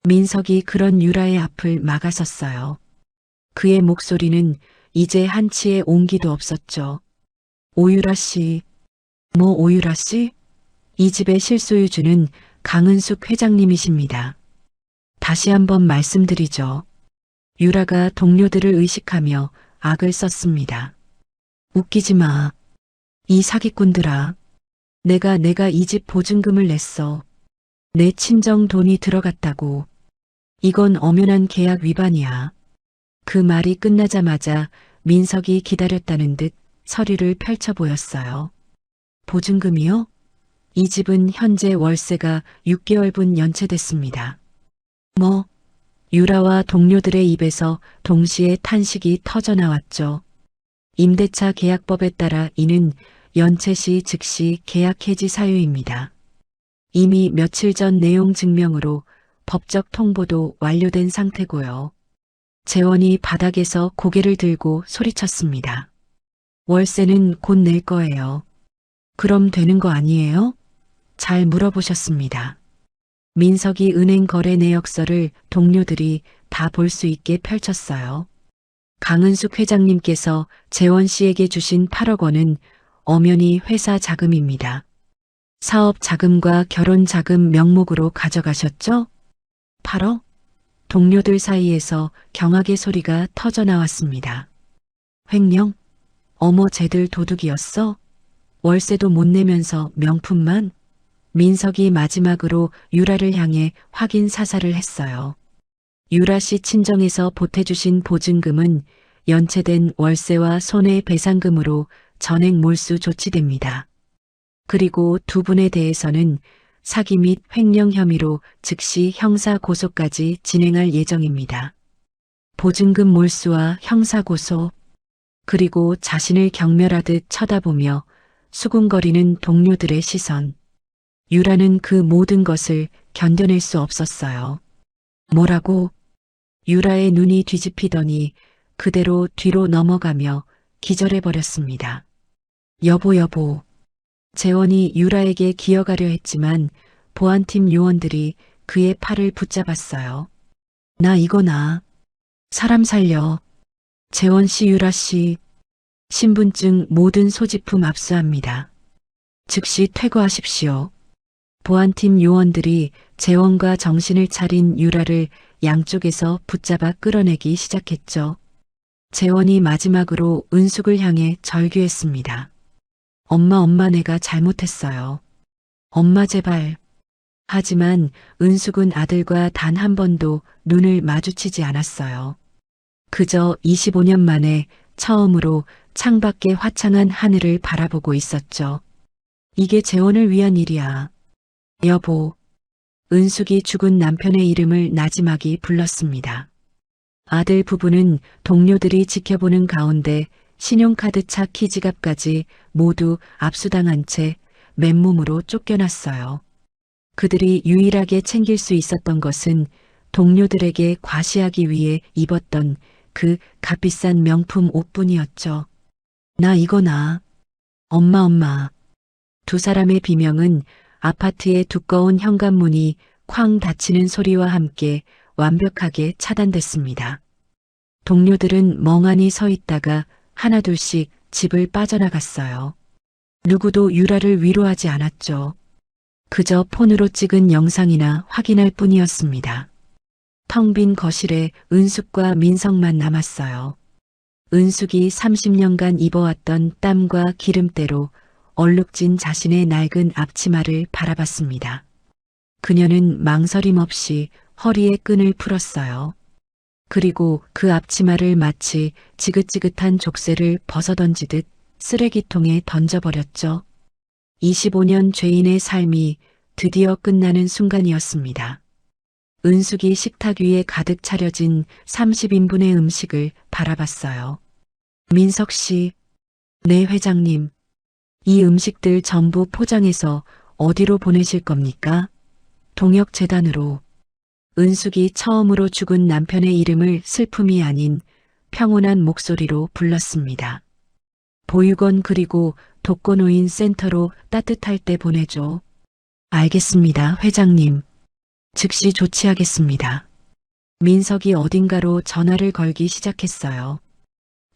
민석이 그런 유라의 앞을 막아섰어요. 그의 목소리는 이제 한치의 온기도 없었죠. 오유라 씨. 뭐 오유라 씨? 이 집의 실소유주는 강은숙 회장님이십니다. 다시 한번 말씀드리죠. 유라가 동료들을 의식하며 악을 썼습니다. 웃기지 마. 이 사기꾼들아. 내가 이 집 보증금을 냈어. 내 친정 돈이 들어갔다고. 이건 엄연한 계약 위반이야. 그 말이 끝나자마자 민석이 기다렸다는 듯 서류를 펼쳐 보였어요. 보증금이요? 이 집은 현재 월세가 6개월분 연체됐습니다. 뭐? 유라와 동료들의 입에서 동시에 탄식이 터져나왔죠. 임대차 계약법에 따라 이는 연체 시 즉시 계약 해지 사유입니다. 이미 며칠 전 내용 증명으로 법적 통보도 완료된 상태고요. 재원이 바닥에서 고개를 들고 소리쳤습니다. 월세는 곧 낼 거예요. 그럼 되는 거 아니에요? 잘 물어보셨습니다. 민석이 은행 거래 내역서를 동료들이 다 볼 수 있게 펼쳤어요. 강은숙 회장님께서 재원 씨에게 주신 8억 원은 엄연히 회사 자금입니다. 사업 자금과 결혼 자금 명목으로 가져가셨죠? 8억? 동료들 사이에서 경악의 소리가 터져나왔습니다. 횡령? 어머 쟤들 도둑이었어? 월세도 못 내면서 명품만? 민석이 마지막으로 유라를 향해 확인 사살을 했어요. 유라 씨 친정에서 보태주신 보증금은 연체된 월세와 손해배상금으로 전액 몰수 조치됩니다. 그리고 두 분에 대해서는 사기 및 횡령 혐의로 즉시 형사 고소까지 진행할 예정입니다. 보증금 몰수와 형사 고소, 그리고 자신을 경멸하듯 쳐다보며 수군거리는 동료들의 시선. 유라는 그 모든 것을 견뎌낼 수 없었어요. 뭐라고? 유라의 눈이 뒤집히더니 그대로 뒤로 넘어가며 기절해버렸습니다. 여보. 재원이 유라에게 기어가려 했지만 보안팀 요원들이 그의 팔을 붙잡았어요. 나. 사람 살려. 재원 씨, 유라 씨. 신분증 모든 소지품 압수합니다. 즉시 퇴거하십시오. 보안팀 요원들이 재원과 정신을 차린 유라를 양쪽에서 붙잡아 끌어내기 시작했죠. 재원이 마지막으로 은숙을 향해 절규했습니다. 엄마 내가 잘못했어요. 엄마 제발. 하지만 은숙은 아들과 단 한 번도 눈을 마주치지 않았어요. 그저 25년 만에 처음으로 창밖의 화창한 하늘을 바라보고 있었죠. 이게 재원을 위한 일이야. 여보. 은숙이 죽은 남편의 이름을 나지막이 불렀습니다. 아들 부부는 동료들이 지켜보는 가운데 신용카드차 키지갑까지 모두 압수당한 채 맨몸으로 쫓겨났어요. 그들이 유일하게 챙길 수 있었던 것은 동료들에게 과시하기 위해 입었던 그 값비싼 명품 옷뿐이었죠. 나. 엄마. 두 사람의 비명은 아파트의 두꺼운 현관문이 쾅 닫히는 소리와 함께 완벽하게 차단됐습니다. 동료들은 멍하니 서 있다가 하나둘씩 집을 빠져나갔어요. 누구도 유라를 위로하지 않았죠. 그저 폰으로 찍은 영상이나 확인할 뿐이었습니다. 텅 빈 거실에 은숙과 민석만 남았어요. 은숙이 30년간 입어왔던 땀과 기름때로 얼룩진 자신의 낡은 앞치마를 바라봤습니다. 그녀는 망설임 없이 허리에 끈을 풀었어요. 그리고 그 앞치마를 마치 지긋지긋한 족쇄를 벗어던지듯 쓰레기통에 던져버렸죠. 25년 죄인의 삶이 드디어 끝나는 순간이었습니다. 은숙이 식탁 위에 가득 차려진 30인분의 음식을 바라봤어요. 민석 씨, 네 회장님, 이 음식들 전부 포장해서 어디로 보내실 겁니까? 동역재단으로. 은숙이 처음으로 죽은 남편의 이름을 슬픔이 아닌 평온한 목소리로 불렀습니다. 보육원 그리고 독거노인 센터로 따뜻할 때 보내줘. 알겠습니다, 회장님. 즉시 조치하겠습니다. 민석이 어딘가로 전화를 걸기 시작했어요.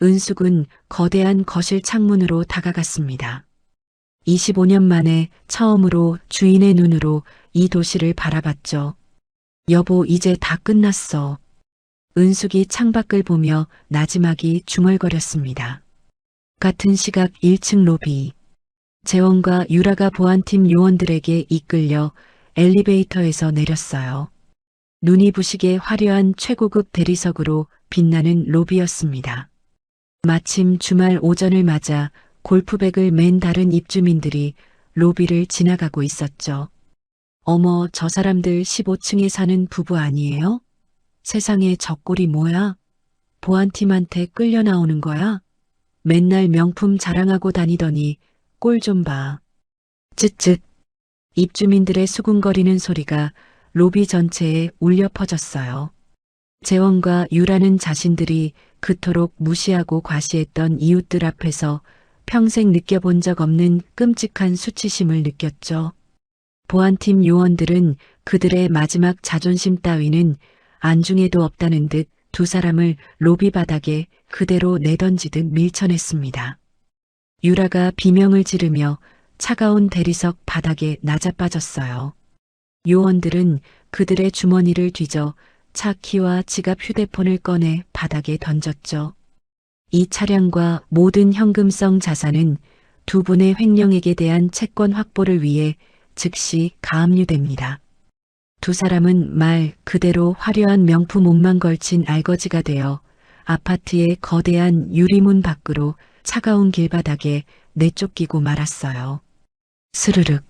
은숙은 거대한 거실 창문으로 다가갔습니다. 25년 만에 처음으로 주인의 눈으로 이 도시를 바라봤죠. 여보, 이제 다 끝났어. 은숙이 창밖을 보며 나지막이 중얼거렸습니다. 같은 시각 1층 로비. 재원과 유라가 보안팀 요원들에게 이끌려 엘리베이터에서 내렸어요. 눈이 부시게 화려한 최고급 대리석으로 빛나는 로비였습니다. 마침 주말 오전을 맞아 골프백을 맨 다른 입주민들이 로비를 지나가고 있었죠. 어머, 저 사람들 15층에 사는 부부 아니에요? 세상에 저 꼴이 뭐야? 보안팀한테 끌려 나오는 거야? 맨날 명품 자랑하고 다니더니 꼴 좀 봐. 쯧쯧. 입주민들의 수군거리는 소리가 로비 전체에 울려 퍼졌어요. 재원과 유라는 자신들이 그토록 무시하고 과시했던 이웃들 앞에서 평생 느껴본 적 없는 끔찍한 수치심을 느꼈죠. 보안팀 요원들은 그들의 마지막 자존심 따위는 안중에도 없다는 듯 두 사람을 로비 바닥에 그대로 내던지듯 밀쳐냈습니다. 유라가 비명을 지르며 차가운 대리석 바닥에 낮아빠졌어요. 요원들은 그들의 주머니를 뒤져 차 키와 지갑, 휴대폰을 꺼내 바닥에 던졌죠. 이 차량과 모든 현금성 자산은 두 분의 횡령액에 대한 채권 확보를 위해 즉시 가압류됩니다. 두 사람은 말 그대로 화려한 명품 옷만 걸친 알거지가 되어 아파트의 거대한 유리문 밖으로 차가운 길바닥에 내쫓기고 말았어요. 스르륵.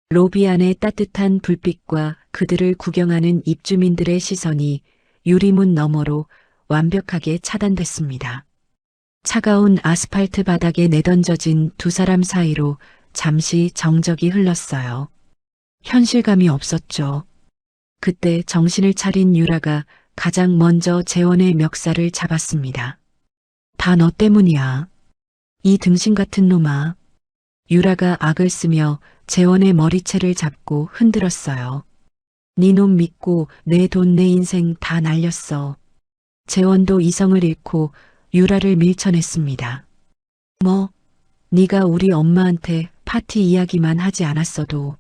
로비 안의 따뜻한 불빛과 그들을 구경하는 입주민들의 시선이 유리문 너머로 완벽하게 차단됐습니다. 차가운 아스팔트 바닥에 내던져진 두 사람 사이로 잠시 정적이 흘렀어요. 현실감이 없었죠. 그때 정신을 차린 유라가 가장 먼저 재원의 멱살을 잡았습니다. 다 너 때문이야. 이 등신 같은 놈아. 유라가 악을 쓰며 재원의 머리채를 잡고 흔들었어요. 네 놈 믿고 내 돈 내 인생 다 날렸어. 재원도 이성을 잃고 유라를 밀쳐냈습니다. 뭐, 네가 우리 엄마한테 파티 이야기만 하지 않았어도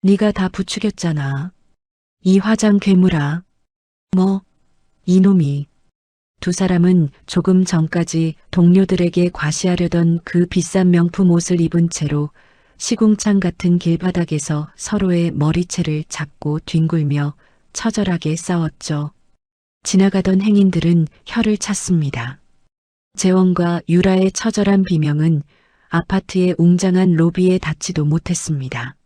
네가 다 부추겼잖아. 이 화장 괴물아. 뭐, 이놈이. 두 사람은 조금 전까지 동료들에게 과시하려던 그 비싼 명품 옷을 입은 채로 시궁창 같은 길바닥에서 서로의 머리채를 잡고 뒹굴며 처절하게 싸웠죠. 지나가던 행인들은 혀를 찼습니다. 재원과 유라의 처절한 비명은 아파트의 웅장한 로비에 닿지도 못했습니다.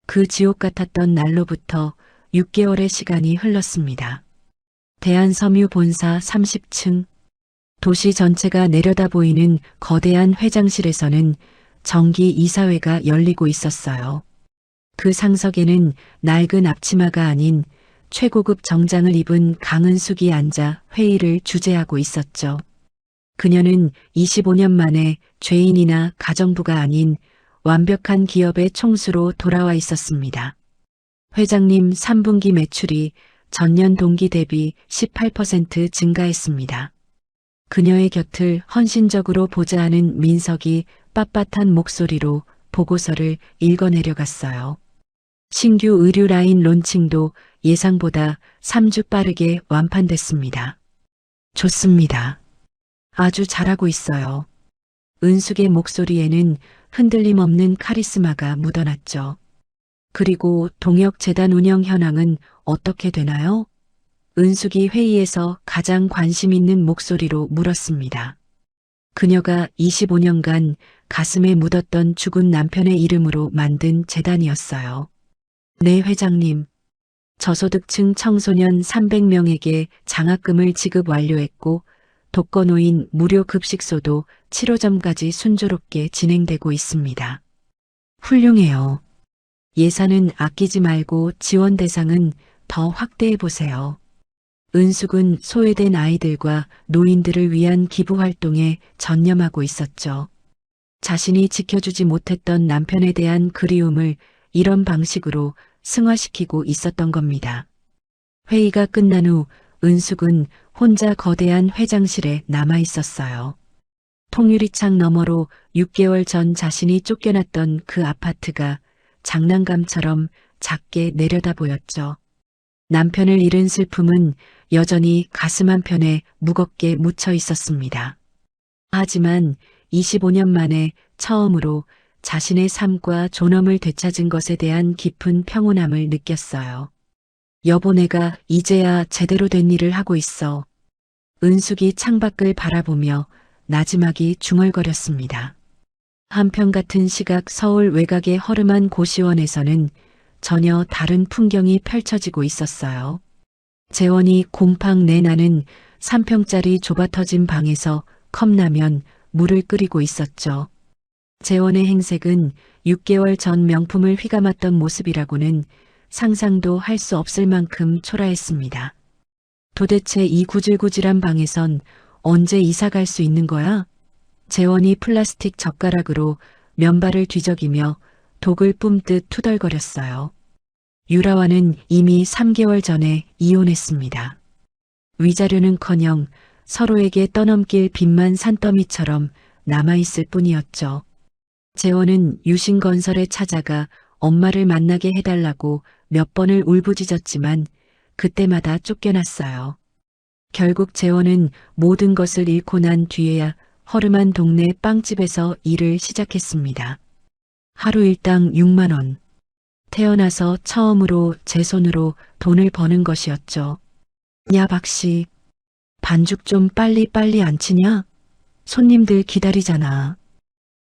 그 지옥 같았던 날로부터 6개월의 시간이 흘렀습니다. 대한섬유 본사 30층. 도시 전체가 내려다 보이는 거대한 회장실에서는 정기 이사회가 열리고 있었어요. 그 상석에는 낡은 앞치마가 아닌 최고급 정장을 입은 강은숙이 앉아 회의를 주재하고 있었죠. 그녀는 25년 만에 죄인이나 가정부가 아닌 완벽한 기업의 총수로 돌아와 있었습니다. 회장님 3분기 매출이 전년 동기 대비 18% 증가했습니다. 그녀의 곁을 헌신적으로 보좌하는 민석이 빳빳한 목소리로 보고서를 읽어내려갔어요. 신규 의류 라인 론칭도 예상보다 3주 빠르게 완판됐습니다. 좋습니다. 아주 잘하고 있어요. 은숙의 목소리에는 흔들림 없는 카리스마가 묻어났죠. 그리고 동역재단 운영 현황은 어떻게 되나요? 은숙이 회의에서 가장 관심 있는 목소리로 물었습니다. 그녀가 25년간 가슴에 묻었던 죽은 남편의 이름으로 만든 재단이었어요. 네, 회장님. 저소득층 청소년 300명에게 장학금을 지급 완료했고 독거노인 무료 급식소도 7호점까지 순조롭게 진행되고 있습니다. 훌륭해요. 예산은 아끼지 말고 지원 대상은 더 확대해 보세요. 은숙은 소외된 아이들과 노인들을 위한 기부 활동에 전념하고 있었죠. 자신이 지켜주지 못했던 남편에 대한 그리움을 이런 방식으로 승화시키고 있었던 겁니다. 회의가 끝난 후 은숙은 혼자 거대한 회장실에 남아 있었어요. 통유리창 너머로 6개월 전 자신이 쫓겨났던 그 아파트가 장난감처럼 작게 내려다 보였죠. 남편을 잃은 슬픔은 여전히 가슴 한편에 무겁게 묻혀 있었습니다. 하지만 25년 만에 처음으로 자신의 삶과 존엄을 되찾은 것에 대한 깊은 평온함을 느꼈어요. 여보, 내가 이제야 제대로 된 일을 하고 있어. 은숙이 창밖을 바라보며 나지막이 중얼거렸습니다. 한편같은 시각 서울 외곽의 허름한 고시원에서는 전혀 다른 풍경이 펼쳐지고 있었어요. 재원이 곰팡 내나는 3평짜리 좁아터진 방에서 컵라면, 물을 끓이고 있었죠. 재원의 행색은 6개월 전 명품을 휘감았던 모습이라고는 상상도 할 수 없을 만큼 초라했습니다. 도대체 이 구질구질한 방에선 언제 이사 갈 수 있는 거야? 재원이 플라스틱 젓가락으로 면발을 뒤적이며 독을 뿜듯 투덜거렸어요. 유라와는 이미 3개월 전에 이혼했습니다. 위자료는커녕 서로에게 떠넘길 빚만 산더미처럼 남아있을 뿐이었죠. 재원은 유신건설에 찾아가 엄마를 만나게 해달라고 몇 번을 울부짖었지만 그때마다 쫓겨났어요. 결국 재원은 모든 것을 잃고 난 뒤에야 허름한 동네 빵집에서 일을 시작했습니다. 하루 일당 6만 원. 태어나서 처음으로 제 손으로 돈을 버는 것이었죠. 야, 박씨. 반죽 좀 빨리 안 치냐? 손님들 기다리잖아.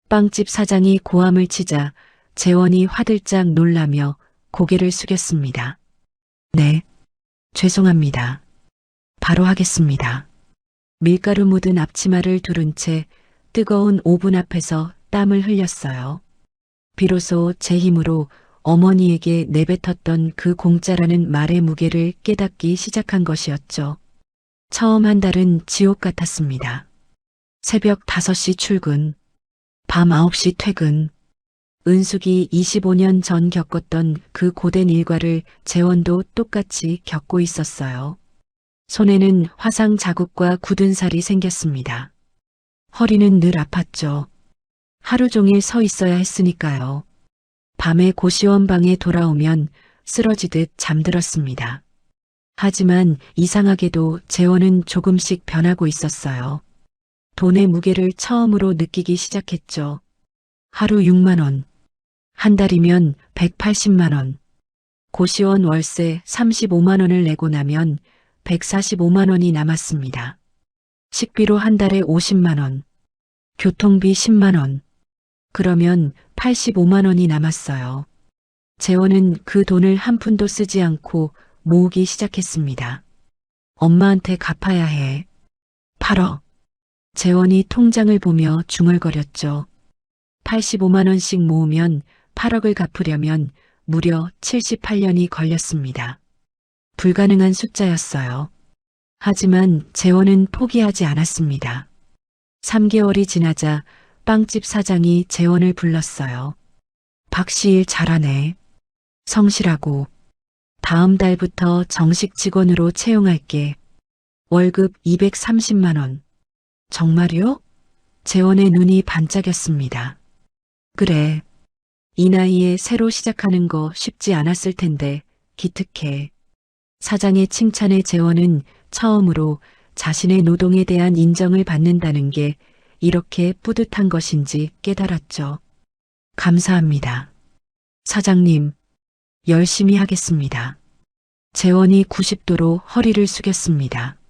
빵집 사장이 고함을 치자 재원이 화들짝 놀라며 고개를 숙였습니다. 네, 죄송합니다. 바로 하겠습니다. 밀가루 묻은 앞치마를 두른 채 뜨거운 오븐 앞에서 땀을 흘렸어요. 비로소 제 힘으로 어머니에게 내뱉었던 그 공짜라는 말의 무게를 깨닫기 시작한 것이었죠. 처음 한 달은 지옥 같았습니다. 새벽 5시 출근, 밤 9시 퇴근. 은숙이 25년 전 겪었던 그 고된 일과를 재원도 똑같이 겪고 있었어요. 손에는 화상 자국과 굳은 살이 생겼습니다. 허리는 늘 아팠죠. 하루 종일 서 있어야 했으니까요. 밤에 고시원 방에 돌아오면 쓰러지듯 잠들었습니다. 하지만 이상하게도 재원은 조금씩 변하고 있었어요. 돈의 무게를 처음으로 느끼기 시작했죠. 하루 6만 원, 한 달이면 180만 원, 고시원 월세 35만 원을 내고 나면 145만 원이 남았습니다. 식비로 한 달에 50만 원, 교통비 10만 원, 그러면 85만 원이 남았어요. 재원은 그 돈을 한 푼도 쓰지 않고 모으기 시작했습니다. 엄마한테 갚아야 해. 8억. 재원이 통장을 보며 중얼거렸죠. 85만 원씩 모으면 8억을 갚으려면 무려 78년이 걸렸습니다. 불가능한 숫자였어요. 하지만 재원은 포기하지 않았습니다. 3개월이 지나자 빵집 사장이 재원을 불렀어요. 박시일 잘하네. 성실하고. 다음 달부터 정식 직원으로 채용할게. 월급 230만 원. 정말요? 재원의 눈이 반짝였습니다. 그래. 이 나이에 새로 시작하는 거 쉽지 않았을 텐데 기특해. 사장의 칭찬에 재원은 처음으로 자신의 노동에 대한 인정을 받는다는 게 이렇게 뿌듯한 것인지 깨달았죠. 감사합니다. 사장님, 열심히 하겠습니다. 재원이 90도로 허리를 숙였습니다.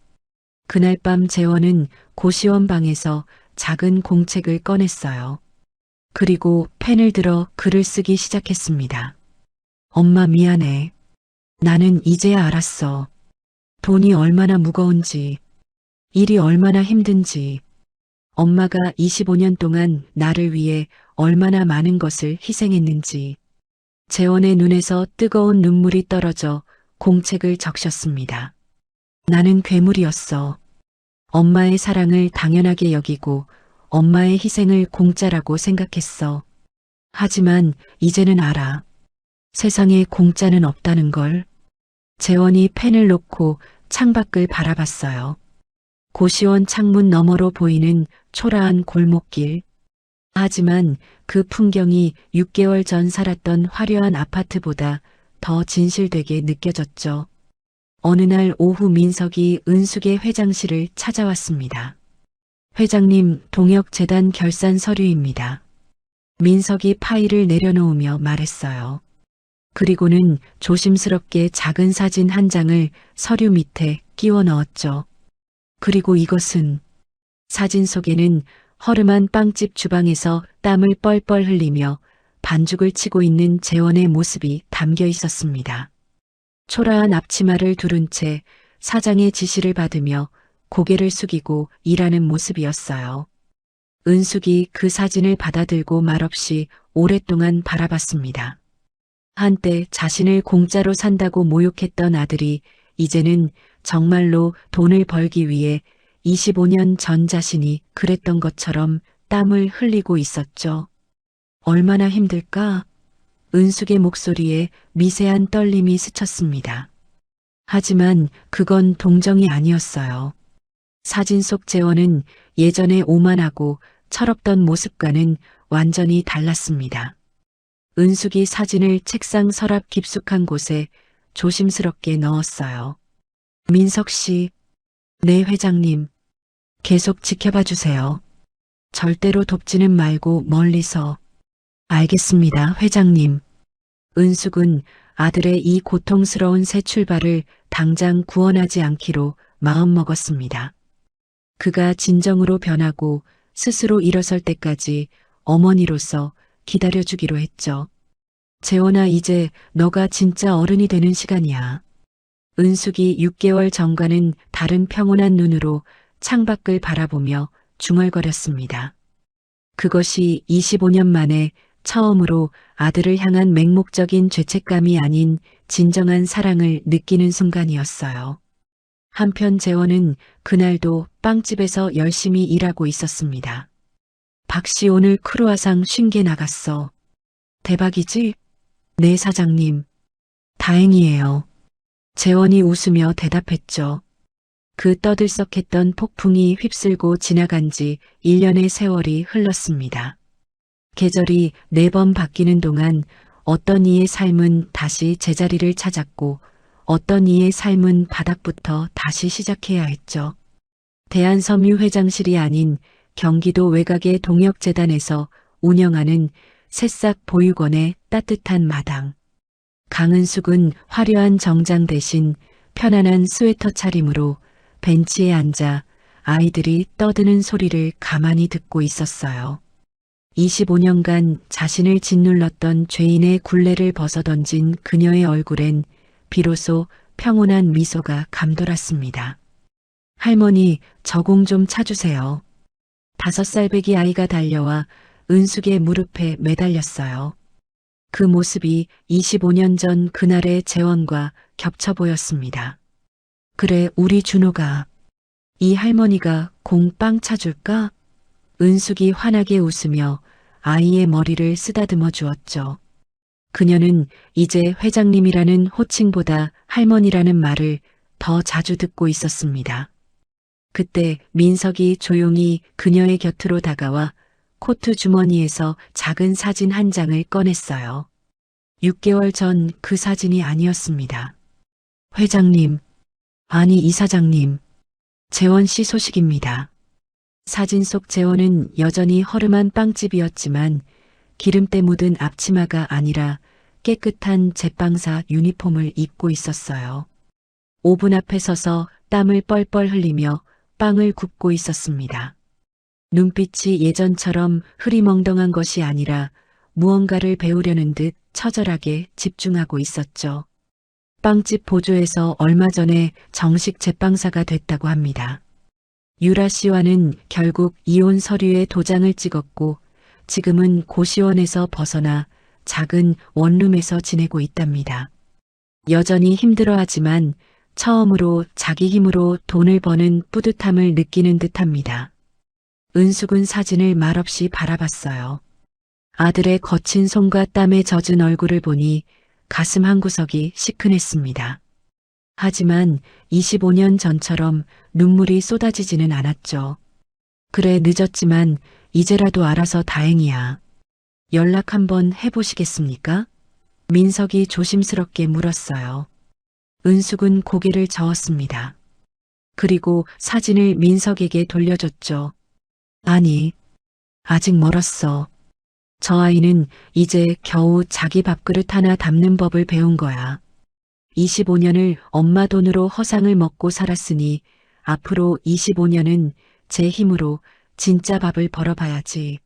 그날 밤 재원은 고시원 방에서 작은 공책을 꺼냈어요. 그리고 펜을 들어 글을 쓰기 시작했습니다. 엄마 미안해. 나는 이제야 알았어. 돈이 얼마나 무거운지, 일이 얼마나 힘든지, 엄마가 25년 동안 나를 위해 얼마나 많은 것을 희생했는지. 재원의 눈에서 뜨거운 눈물이 떨어져 공책을 적셨습니다. 나는 괴물이었어. 엄마의 사랑을 당연하게 여기고 엄마의 희생을 공짜라고 생각했어. 하지만 이제는 알아. 세상에 공짜는 없다는 걸. 재원이 펜을 놓고 창밖을 바라봤어요. 고시원 창문 너머로 보이는 초라한 골목길. 하지만 그 풍경이 6개월 전 살았던 화려한 아파트보다 더 진실되게 느껴졌죠. 어느 날 오후 민석이 은숙의 회장실을 찾아왔습니다. 회장님, 동역재단 결산 서류입니다. 민석이 파일을 내려놓으며 말했어요. 그리고는 조심스럽게 작은 사진 한 장을 서류 밑에 끼워 넣었죠. 그리고 이것은 사진 속에는 허름한 빵집 주방에서 땀을 뻘뻘 흘리며 반죽을 치고 있는 재원의 모습이 담겨 있었습니다. 초라한 앞치마를 두른 채 사장의 지시를 받으며 고개를 숙이고 일하는 모습이었어요. 은숙이 그 사진을 받아들고 말없이 오랫동안 바라봤습니다. 한때 자신을 공짜로 산다고 모욕했던 아들이 이제는 정말로 돈을 벌기 위해 25년 전 자신이 그랬던 것처럼 땀을 흘리고 있었죠. 얼마나 힘들까? 은숙의 목소리에 미세한 떨림이 스쳤습니다. 하지만 그건 동정이 아니었어요. 사진 속 재원은 예전에 오만하고 철없던 모습과는 완전히 달랐습니다. 은숙이 사진을 책상 서랍 깊숙한 곳에 조심스럽게 넣었어요. 민석 씨, 네 회장님, 계속 지켜봐 주세요. 절대로 돕지는 말고 멀리서. 알겠습니다, 회장님. 은숙은 아들의 이 고통스러운 새 출발을 당장 구원하지 않기로 마음먹었습니다. 그가 진정으로 변하고 스스로 일어설 때까지 어머니로서 기다려주기로 했죠. 재원아, 이제 너가 진짜 어른이 되는 시간이야. 은숙이 6개월 전과는 다른 평온한 눈으로 창밖을 바라보며 중얼거렸습니다. 그것이 25년 만에 처음으로 아들을 향한 맹목적인 죄책감이 아닌 진정한 사랑을 느끼는 순간이었어요. 한편 재원은 그날도 빵집에서 열심히 일하고 있었습니다. 박씨 오늘 크루아상 50개 나갔어. 대박이지? 네 사장님. 다행이에요. 재원이 웃으며 대답했죠. 그 떠들썩했던 폭풍이 휩쓸고 지나간 지 1년의 세월이 흘렀습니다. 계절이 4번 바뀌는 동안 어떤 이의 삶은 다시 제자리를 찾았고 어떤 이의 삶은 바닥부터 다시 시작해야 했죠. 대한섬유회장실이 아닌 경기도 외곽의 동역재단에서 운영하는 새싹 보육원의 따뜻한 마당. 강은숙은 화려한 정장 대신 편안한 스웨터 차림으로 벤치에 앉아 아이들이 떠드는 소리를 가만히 듣고 있었어요. 25년간 자신을 짓눌렀던 죄인의 굴레를 벗어던진 그녀의 얼굴엔 비로소 평온한 미소가 감돌았습니다. 할머니, 저공 좀 차주세요. 5살배기 아이가 달려와 은숙의 무릎에 매달렸어요. 그 모습이 25년 전 그날의 재원과 겹쳐 보였습니다. 그래, 우리 준호가. 이 할머니가 공 빵 차줄까? 은숙이 환하게 웃으며 아이의 머리를 쓰다듬어 주었죠. 그녀는 이제 회장님이라는 호칭보다 할머니라는 말을 더 자주 듣고 있었습니다. 그때 민석이 조용히 그녀의 곁으로 다가와 코트 주머니에서 작은 사진 한 장을 꺼냈어요. 6개월 전 그 사진이 아니었습니다. 회장님, 아니 이사장님, 재원 씨 소식입니다. 사진 속 재원은 여전히 허름한 빵집이었지만 기름때 묻은 앞치마가 아니라 깨끗한 제빵사 유니폼을 입고 있었어요. 오븐 앞에 서서 땀을 뻘뻘 흘리며 빵을 굽고 있었습니다. 눈빛이 예전처럼 흐리멍덩한 것이 아니라 무언가를 배우려는 듯 처절하게 집중하고 있었죠. 빵집 보조에서 얼마 전에 정식 제빵사가 됐다고 합니다. 유라 씨와는 결국 이혼 서류에 도장을 찍었고 지금은 고시원에서 벗어나 작은 원룸에서 지내고 있답니다. 여전히 힘들어하지만 처음으로 자기 힘으로 돈을 버는 뿌듯함을 느끼는 듯합니다. 은숙은 사진을 말없이 바라봤어요. 아들의 거친 손과 땀에 젖은 얼굴을 보니 가슴 한구석이 시큰했습니다. 하지만 25년 전처럼 눈물이 쏟아지지는 않았죠. 그래, 늦었지만 이제라도 알아서 다행이야. 연락 한번 해보시겠습니까? 민석이 조심스럽게 물었어요. 은숙은 고개를 저었습니다. 그리고 사진을 민석에게 돌려줬죠. 아니, 아직 멀었어. 저 아이는 이제 겨우 자기 밥그릇 하나 담는 법을 배운 거야. 25년을 엄마 돈으로 허상을 먹고 살았으니 앞으로 25년은 제 힘으로 진짜 밥을 벌어봐야지.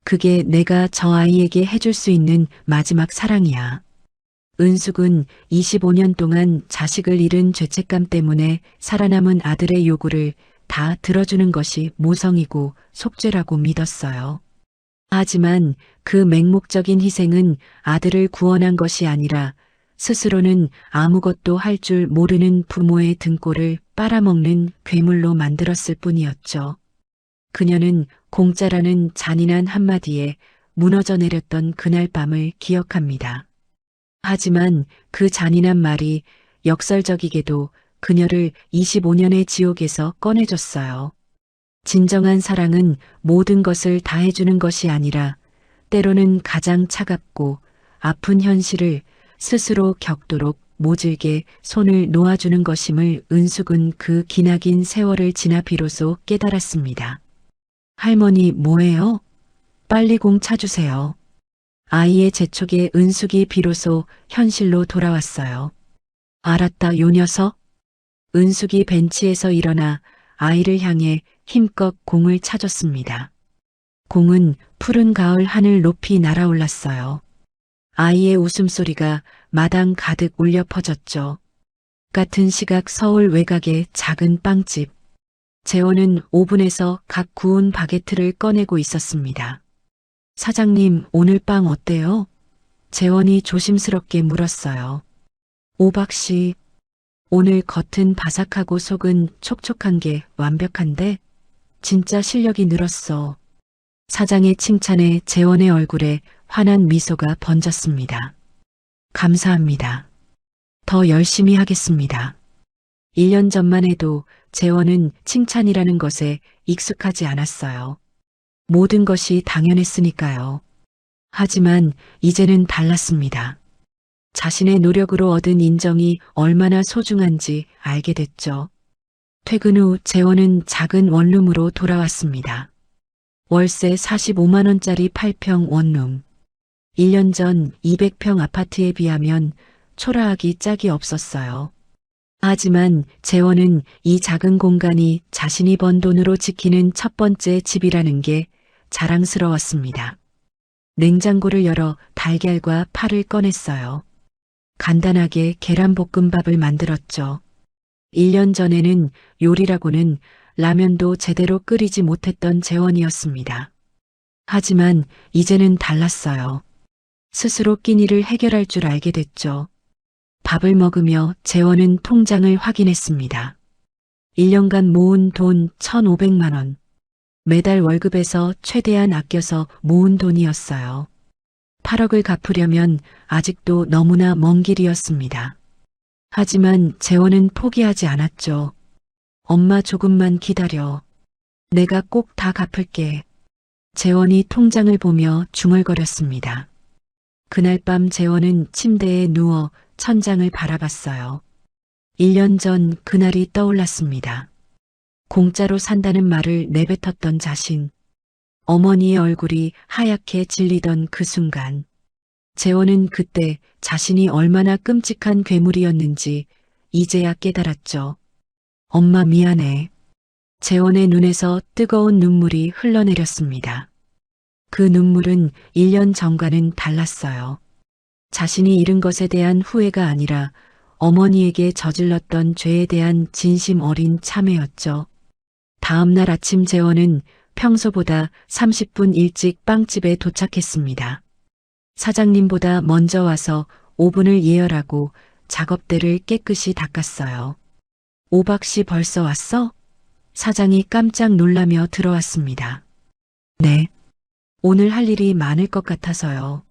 그게 내가 저 아이에게 해줄 수 있는 마지막 사랑이야. 은숙은 25년 동안 자식을 잃은 죄책감 때문에 살아남은 아들의 요구를 다 들어주는 것이 모성이고 속죄라고 믿었어요. 하지만 그 맹목적인 희생은 아들을 구원한 것이 아니라 스스로는 아무것도 할 줄 모르는 부모의 등골을 빨아먹는 괴물로 만들었을 뿐이었죠. 그녀는 공짜라는 잔인한 한마디에 무너져 내렸던 그날 밤을 기억합니다. 하지만 그 잔인한 말이 역설적이게도 그녀를 25년의 지옥에서 꺼내줬어요. 진정한 사랑은 모든 것을 다 해주는 것이 아니라 때로는 가장 차갑고 아픈 현실을 스스로 겪도록 모질게 손을 놓아주는 것임을 은숙은 그 기나긴 세월을 지나 비로소 깨달았습니다. 할머니 뭐해요? 빨리 공 차주세요. 아이의 재촉에 은숙이 비로소 현실로 돌아왔어요. 알았다, 요 녀석. 은숙이 벤치에서 일어나 아이를 향해 힘껏 공을 차줬습니다. 공은 푸른 가을 하늘 높이 날아올랐어요. 아이의 웃음소리가 마당 가득 울려 퍼졌죠. 같은 시각 서울 외곽의 작은 빵집. 재원은 오븐에서 각 구운 바게트를 꺼내고 있었습니다. 사장님, 오늘 빵 어때요? 재원이 조심스럽게 물었어요. 오박 씨, 오늘 겉은 바삭하고 속은 촉촉한 게 완벽한데 진짜 실력이 늘었어. 사장의 칭찬에 재원의 얼굴에 환한 미소가 번졌습니다. 감사합니다. 더 열심히 하겠습니다. 1년 전만 해도 재원은 칭찬이라는 것에 익숙하지 않았어요. 모든 것이 당연했으니까요. 하지만 이제는 달랐습니다. 자신의 노력으로 얻은 인정이 얼마나 소중한지 알게 됐죠. 퇴근 후 재원은 작은 원룸으로 돌아왔습니다. 월세 45만 원짜리 8평 원룸. 1년 전 200평 아파트에 비하면 초라하기 짝이 없었어요. 하지만 재원은 이 작은 공간이 자신이 번 돈으로 지키는 첫 번째 집이라는 게 자랑스러웠습니다. 냉장고를 열어 달걀과 파를 꺼냈어요. 간단하게 계란볶음밥을 만들었죠. 1년 전에는 요리라고는 라면도 제대로 끓이지 못했던 재원이었습니다. 하지만 이제는 달랐어요. 스스로 끼니를 해결할 줄 알게 됐죠. 밥을 먹으며 재원은 통장을 확인했습니다. 1년간 모은 돈 1,500만 원. 매달 월급에서 최대한 아껴서 모은 돈이었어요. 8억을 갚으려면 아직도 너무나 먼 길이었습니다. 하지만 재원은 포기하지 않았죠. 엄마 조금만 기다려. 내가 꼭 다 갚을게. 재원이 통장을 보며 중얼거렸습니다. 그날 밤 재원은 침대에 누워 천장을 바라봤어요. 1년 전 그날이 떠올랐습니다. 공짜로 산다는 말을 내뱉었던 자신. 어머니의 얼굴이 하얗게 질리던 그 순간. 재원은 그때 자신이 얼마나 끔찍한 괴물이었는지 이제야 깨달았죠. 엄마 미안해. 재원의 눈에서 뜨거운 눈물이 흘러내렸습니다. 그 눈물은 1년 전과는 달랐어요. 자신이 잃은 것에 대한 후회가 아니라 어머니에게 저질렀던 죄에 대한 진심 어린 참회였죠. 다음 날 아침 재원은 평소보다 30분 일찍 빵집에 도착했습니다. 사장님보다 먼저 와서 오븐을 예열하고 작업대를 깨끗이 닦았어요. 오박 씨 벌써 왔어? 사장이 깜짝 놀라며 들어왔습니다. 네. 오늘 할 일이 많을 것 같아서요.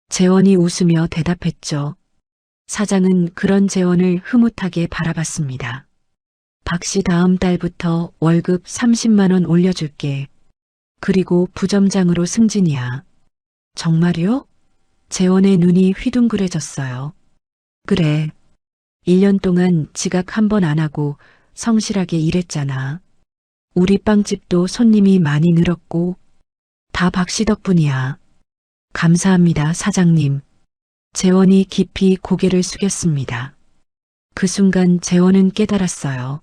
재원이 웃으며 대답했죠. 사장은 그런 재원을 흐뭇하게 바라봤습니다. 박 씨 다음 달부터 월급 30만 원 올려줄게. 그리고 부점장으로 승진이야. 정말요? 재원의 눈이 휘둥그레졌어요. 그래. 1년 동안 지각 한 번 안 하고 성실하게 일했잖아. 우리 빵집도 손님이 많이 늘었고 다 박 씨 덕분이야. 감사합니다, 사장님. 재원이 깊이 고개를 숙였습니다. 그 순간 재원은 깨달았어요.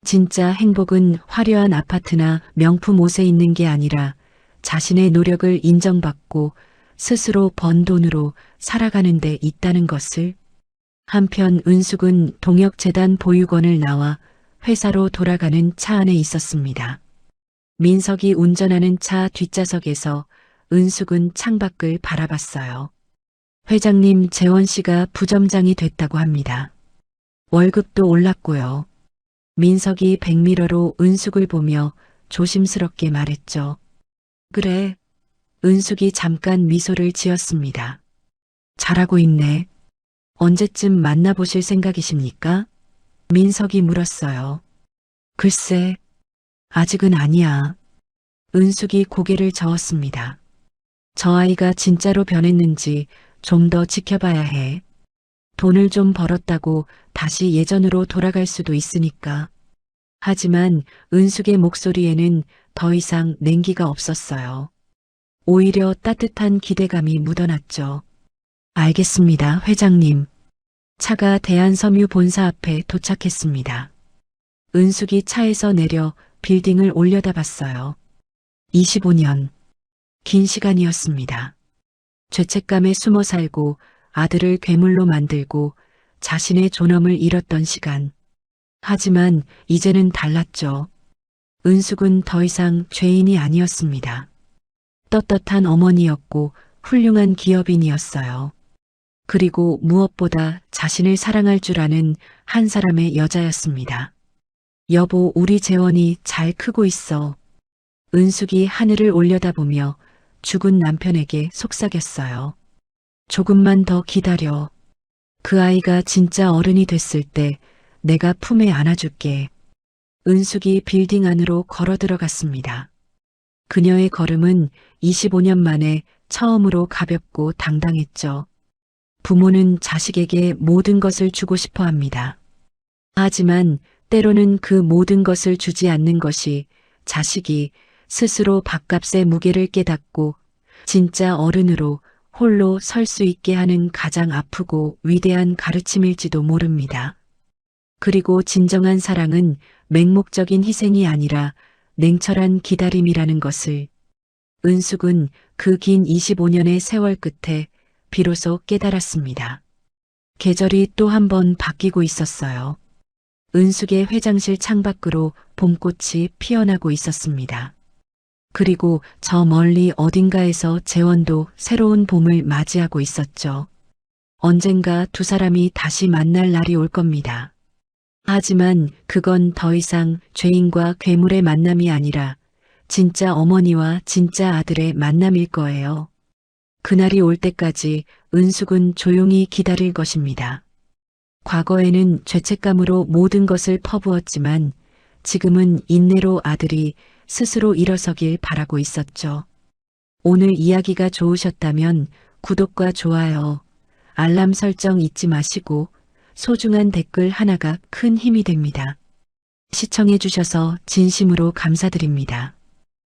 진짜 행복은 화려한 아파트나 명품 옷에 있는 게 아니라 자신의 노력을 인정받고 스스로 번 돈으로 살아가는 데 있다는 것을. 한편 은숙은 동역재단 보육원을 나와 회사로 돌아가는 차 안에 있었습니다. 민석이 운전하는 차 뒷좌석에서 은숙은 창밖을 바라봤어요. 회장님, 재원 씨가 부점장이 됐다고 합니다. 월급도 올랐고요. 민석이 백미러로 은숙을 보며 조심스럽게 말했죠. 그래. 은숙이 잠깐 미소를 지었습니다. 잘하고 있네. 언제쯤 만나보실 생각이십니까? 민석이 물었어요. 글쎄, 아직은 아니야. 은숙이 고개를 저었습니다. 저 아이가 진짜로 변했는지 좀 더 지켜봐야 해. 돈을 좀 벌었다고 다시 예전으로 돌아갈 수도 있으니까. 하지만 은숙의 목소리에는 더 이상 냉기가 없었어요. 오히려 따뜻한 기대감이 묻어났죠. 알겠습니다, 회장님. 차가 대한섬유 본사 앞에 도착했습니다. 은숙이 차에서 내려 빌딩을 올려다봤어요. 25년. 긴 시간이었습니다. 죄책감에 숨어 살고 아들을 괴물로 만들고 자신의 존엄을 잃었던 시간. 하지만 이제는 달랐죠. 은숙은 더 이상 죄인이 아니었습니다. 떳떳한 어머니였고 훌륭한 기업인이었어요. 그리고 무엇보다 자신을 사랑할 줄 아는 한 사람의 여자였습니다. 여보, 우리 재원이 잘 크고 있어. 은숙이 하늘을 올려다보며 죽은 남편에게 속삭였어요. 조금만 더 기다려. 그 아이가 진짜 어른이 됐을 때 내가 품에 안아줄게. 은숙이 빌딩 안으로 걸어 들어갔습니다. 그녀의 걸음은 25년 만에 처음으로 가볍고 당당했죠. 부모는 자식에게 모든 것을 주고 싶어 합니다. 하지만 때로는 그 모든 것을 주지 않는 것이 자식이 스스로 밥값의 무게를 깨닫고 진짜 어른으로 홀로 설 수 있게 하는 가장 아프고 위대한 가르침일지도 모릅니다. 그리고 진정한 사랑은 맹목적인 희생이 아니라 냉철한 기다림이라는 것을 은숙은 그 긴 25년의 세월 끝에 비로소 깨달았습니다. 계절이 또 한 번 바뀌고 있었어요. 은숙의 회장실 창밖으로 봄꽃이 피어나고 있었습니다. 그리고 저 멀리 어딘가에서 재원도 새로운 봄을 맞이하고 있었죠. 언젠가 두 사람이 다시 만날 날이 올 겁니다. 하지만 그건 더 이상 죄인과 괴물의 만남이 아니라 진짜 어머니와 진짜 아들의 만남일 거예요. 그날이 올 때까지 은숙은 조용히 기다릴 것입니다. 과거에는 죄책감으로 모든 것을 퍼부었지만 지금은 인내로 아들이 스스로 일어서길 바라고 있었죠. 오늘 이야기가 좋으셨다면 구독과 좋아요, 알람 설정 잊지 마시고 소중한 댓글 하나가 큰 힘이 됩니다. 시청해 주셔서 진심으로 감사드립니다.